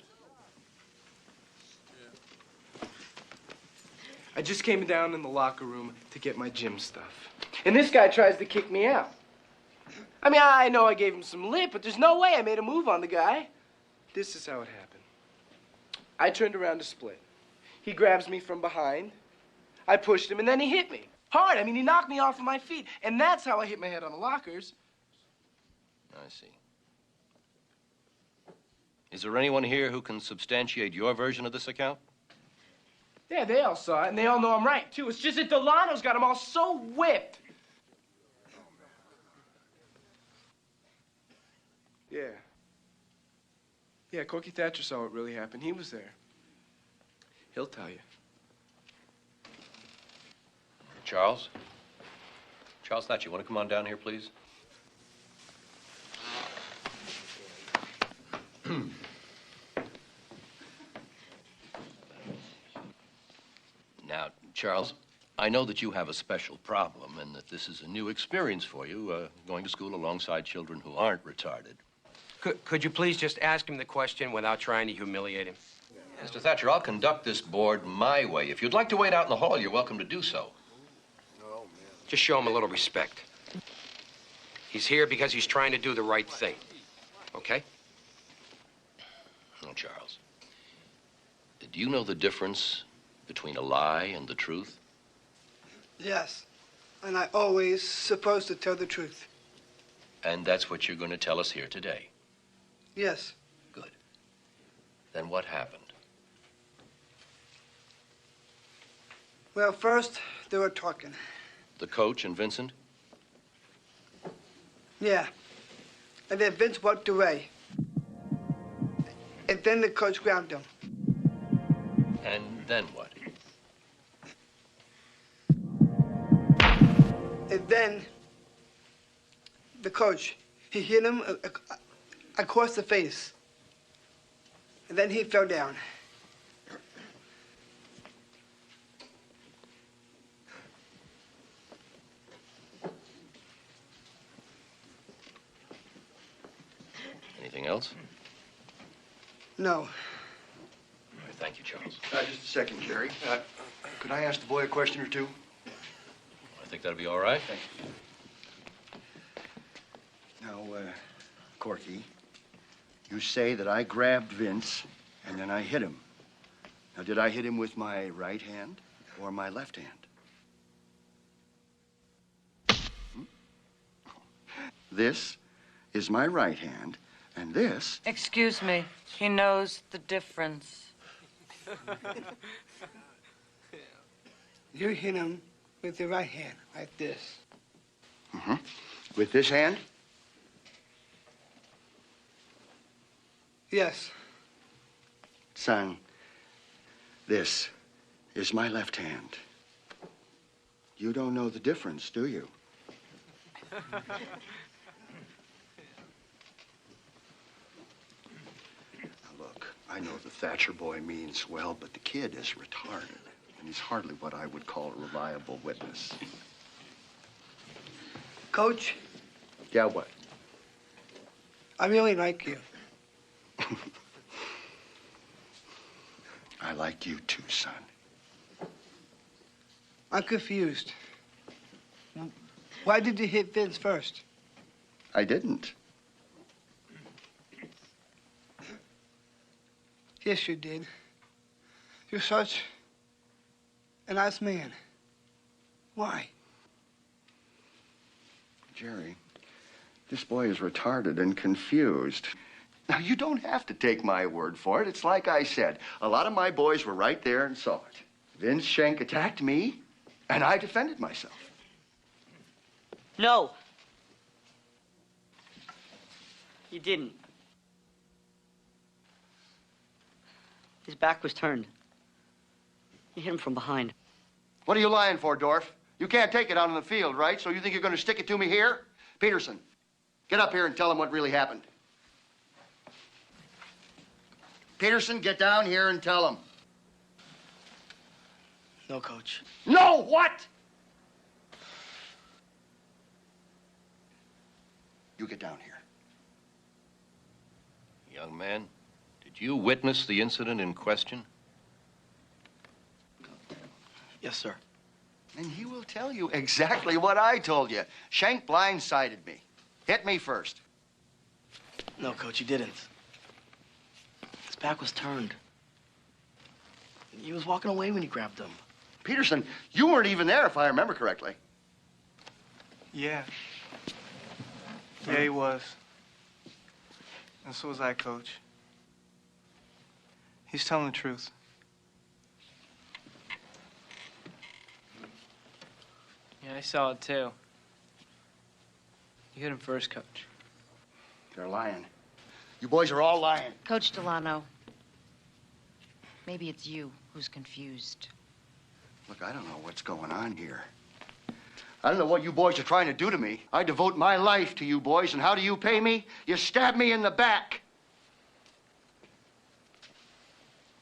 I just came down in the locker room to get my gym stuff. And this guy tries to kick me out. I mean, I know I gave him some lip, but there's no way I made a move on the guy. This is how it happened. I turned around to split. He grabs me from behind. I pushed him, and then he hit me. Hard. I mean, he knocked me off of my feet. And that's how I hit my head on the lockers. I see. Is there anyone here who can substantiate your version of this account? Yeah, they all saw it, and they all know I'm right, too. It's just that Delano's got them all so whipped. Yeah. Yeah, Corky Thatcher saw what really happened. He was there. He'll tell you. Charles? Charles Thatcher, you want to come on down here, please? Now, Charles, I know that you have a special problem and that this is a new experience for you, going to school alongside children who aren't retarded. Could you please just ask him the question without trying to humiliate him? Mr. Thatcher, I'll conduct this board my way. If you'd like to wait out in the hall, you're welcome to do so. Just show him a little respect. He's here because he's trying to do the right thing. Okay? Oh, Charles, do you know the difference between a lie and the truth? Yes. And I always supposed to tell the truth. And that's what you're going to tell us here today. Yes. Good. Then what happened? Well, first, they were talking. The coach and Vincent? Yeah. And then Vince walked away. And then the coach grabbed him. And then what? And then the coach, he hit him across the face. And then he fell down. Anything else? No. All right, thank you, Charles. Just a second, Jerry. Could I ask the boy a question or two? I think that'll be all right. Thank you. Now, Corky, you say that I grabbed Vince and then I hit him. Now, did I hit him with my right hand or my left hand? This is my right hand, and this... Excuse me. He knows the difference. You hit him with your right hand, like this. Mm-hmm. With this hand? Yes. Son, this is my left hand. You don't know the difference, do you? Look, I know the Thatcher boy means well, but the kid is retarded, and he's hardly what I would call a reliable witness. Coach, Yeah, what? I really like you. I like you too, son. I'm confused. Why did you hit Vince first? I didn't. Yes, you did. You're such a nice man. Why? Jerry, this boy is retarded and confused. Now, you don't have to take my word for it. It's like I said. A lot of my boys were right there and saw it. Vince Schenk attacked me, and I defended myself. No. You didn't. His back was turned. You hit him from behind. What are you lying for, Dorf? You can't take it out on the field, right? So you think you're going to stick it to me here? Peterson, get up here and tell him what really happened. Peterson, get down here and tell him. No, Coach. No, what? You get down here. Young man, did you witness the incident in question? Yes, sir. And he will tell you exactly what I told you. Schenk blindsided me. Hit me first. No, Coach, he didn't. His back was turned. He was walking away when you grabbed him. Peterson, you weren't even there, if I remember correctly. Yeah. Yeah, he was. And so was I, Coach. He's telling the truth. Yeah, I saw it too. You hit him first, Coach. They're lying. You boys are all lying. Coach Delano, maybe it's you who's confused. Look, I don't know what's going on here. I don't know what you boys are trying to do to me. I devote my life to you boys, and how do you pay me? You stab me in the back.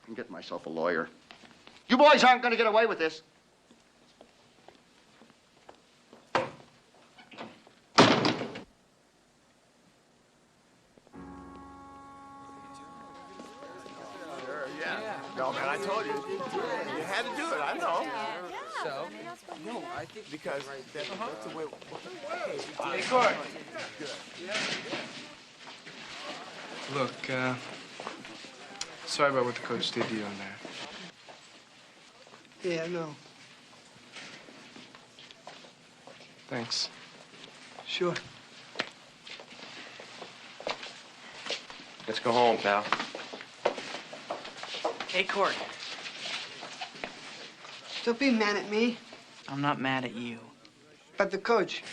I'm getting myself a lawyer. You boys aren't going to get away with this. No, man, I told you. You had to do it. I know. So? No, I think because that's the way. Hey, Cork. Look, sorry about what the coach did to you in there. Yeah, I know. Thanks. Sure. Let's go home, pal. Hey, Cork. Don't be mad at me. I'm not mad at you. But the coach,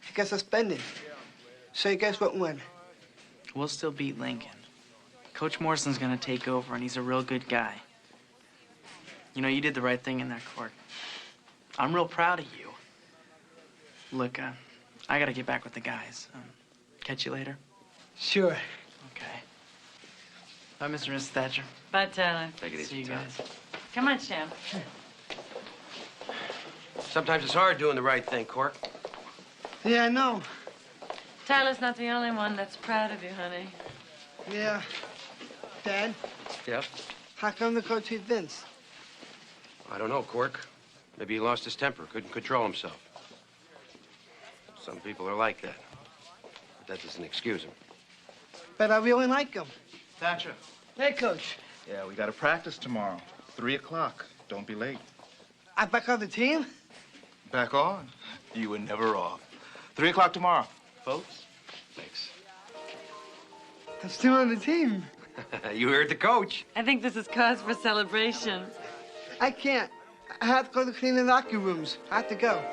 he got suspended. So you guys what win? We'll still beat Lincoln. Coach Morrison's gonna take over, and he's a real good guy. You know, you did the right thing in that court. I'm real proud of you. Look, I gotta get back with the guys. Catch you later? Sure. Okay. Bye, Mr. and Mrs. Thatcher. Bye, Tyler. Take it easy, See you Tom. guys. Come on, champ. Sometimes it's hard doing the right thing, Cork. Yeah, I know. Tyler's not the only one that's proud of you, honey. Yeah. Dad, Yep. how come the coach hit Vince? I don't know, Cork. Maybe he lost his temper, couldn't control himself. Some people are like that. But that doesn't excuse him. But I really like him. Thatcher. Hey, coach. Yeah, we got to practice tomorrow. 3 o'clock. Don't be late. I back on the team? Back on. You were never off. 3 o'clock tomorrow, folks. Thanks. I'm still on the team. You heard the coach. I think this is cause for celebration. I can't. I have to go to clean the locker rooms. I have to go.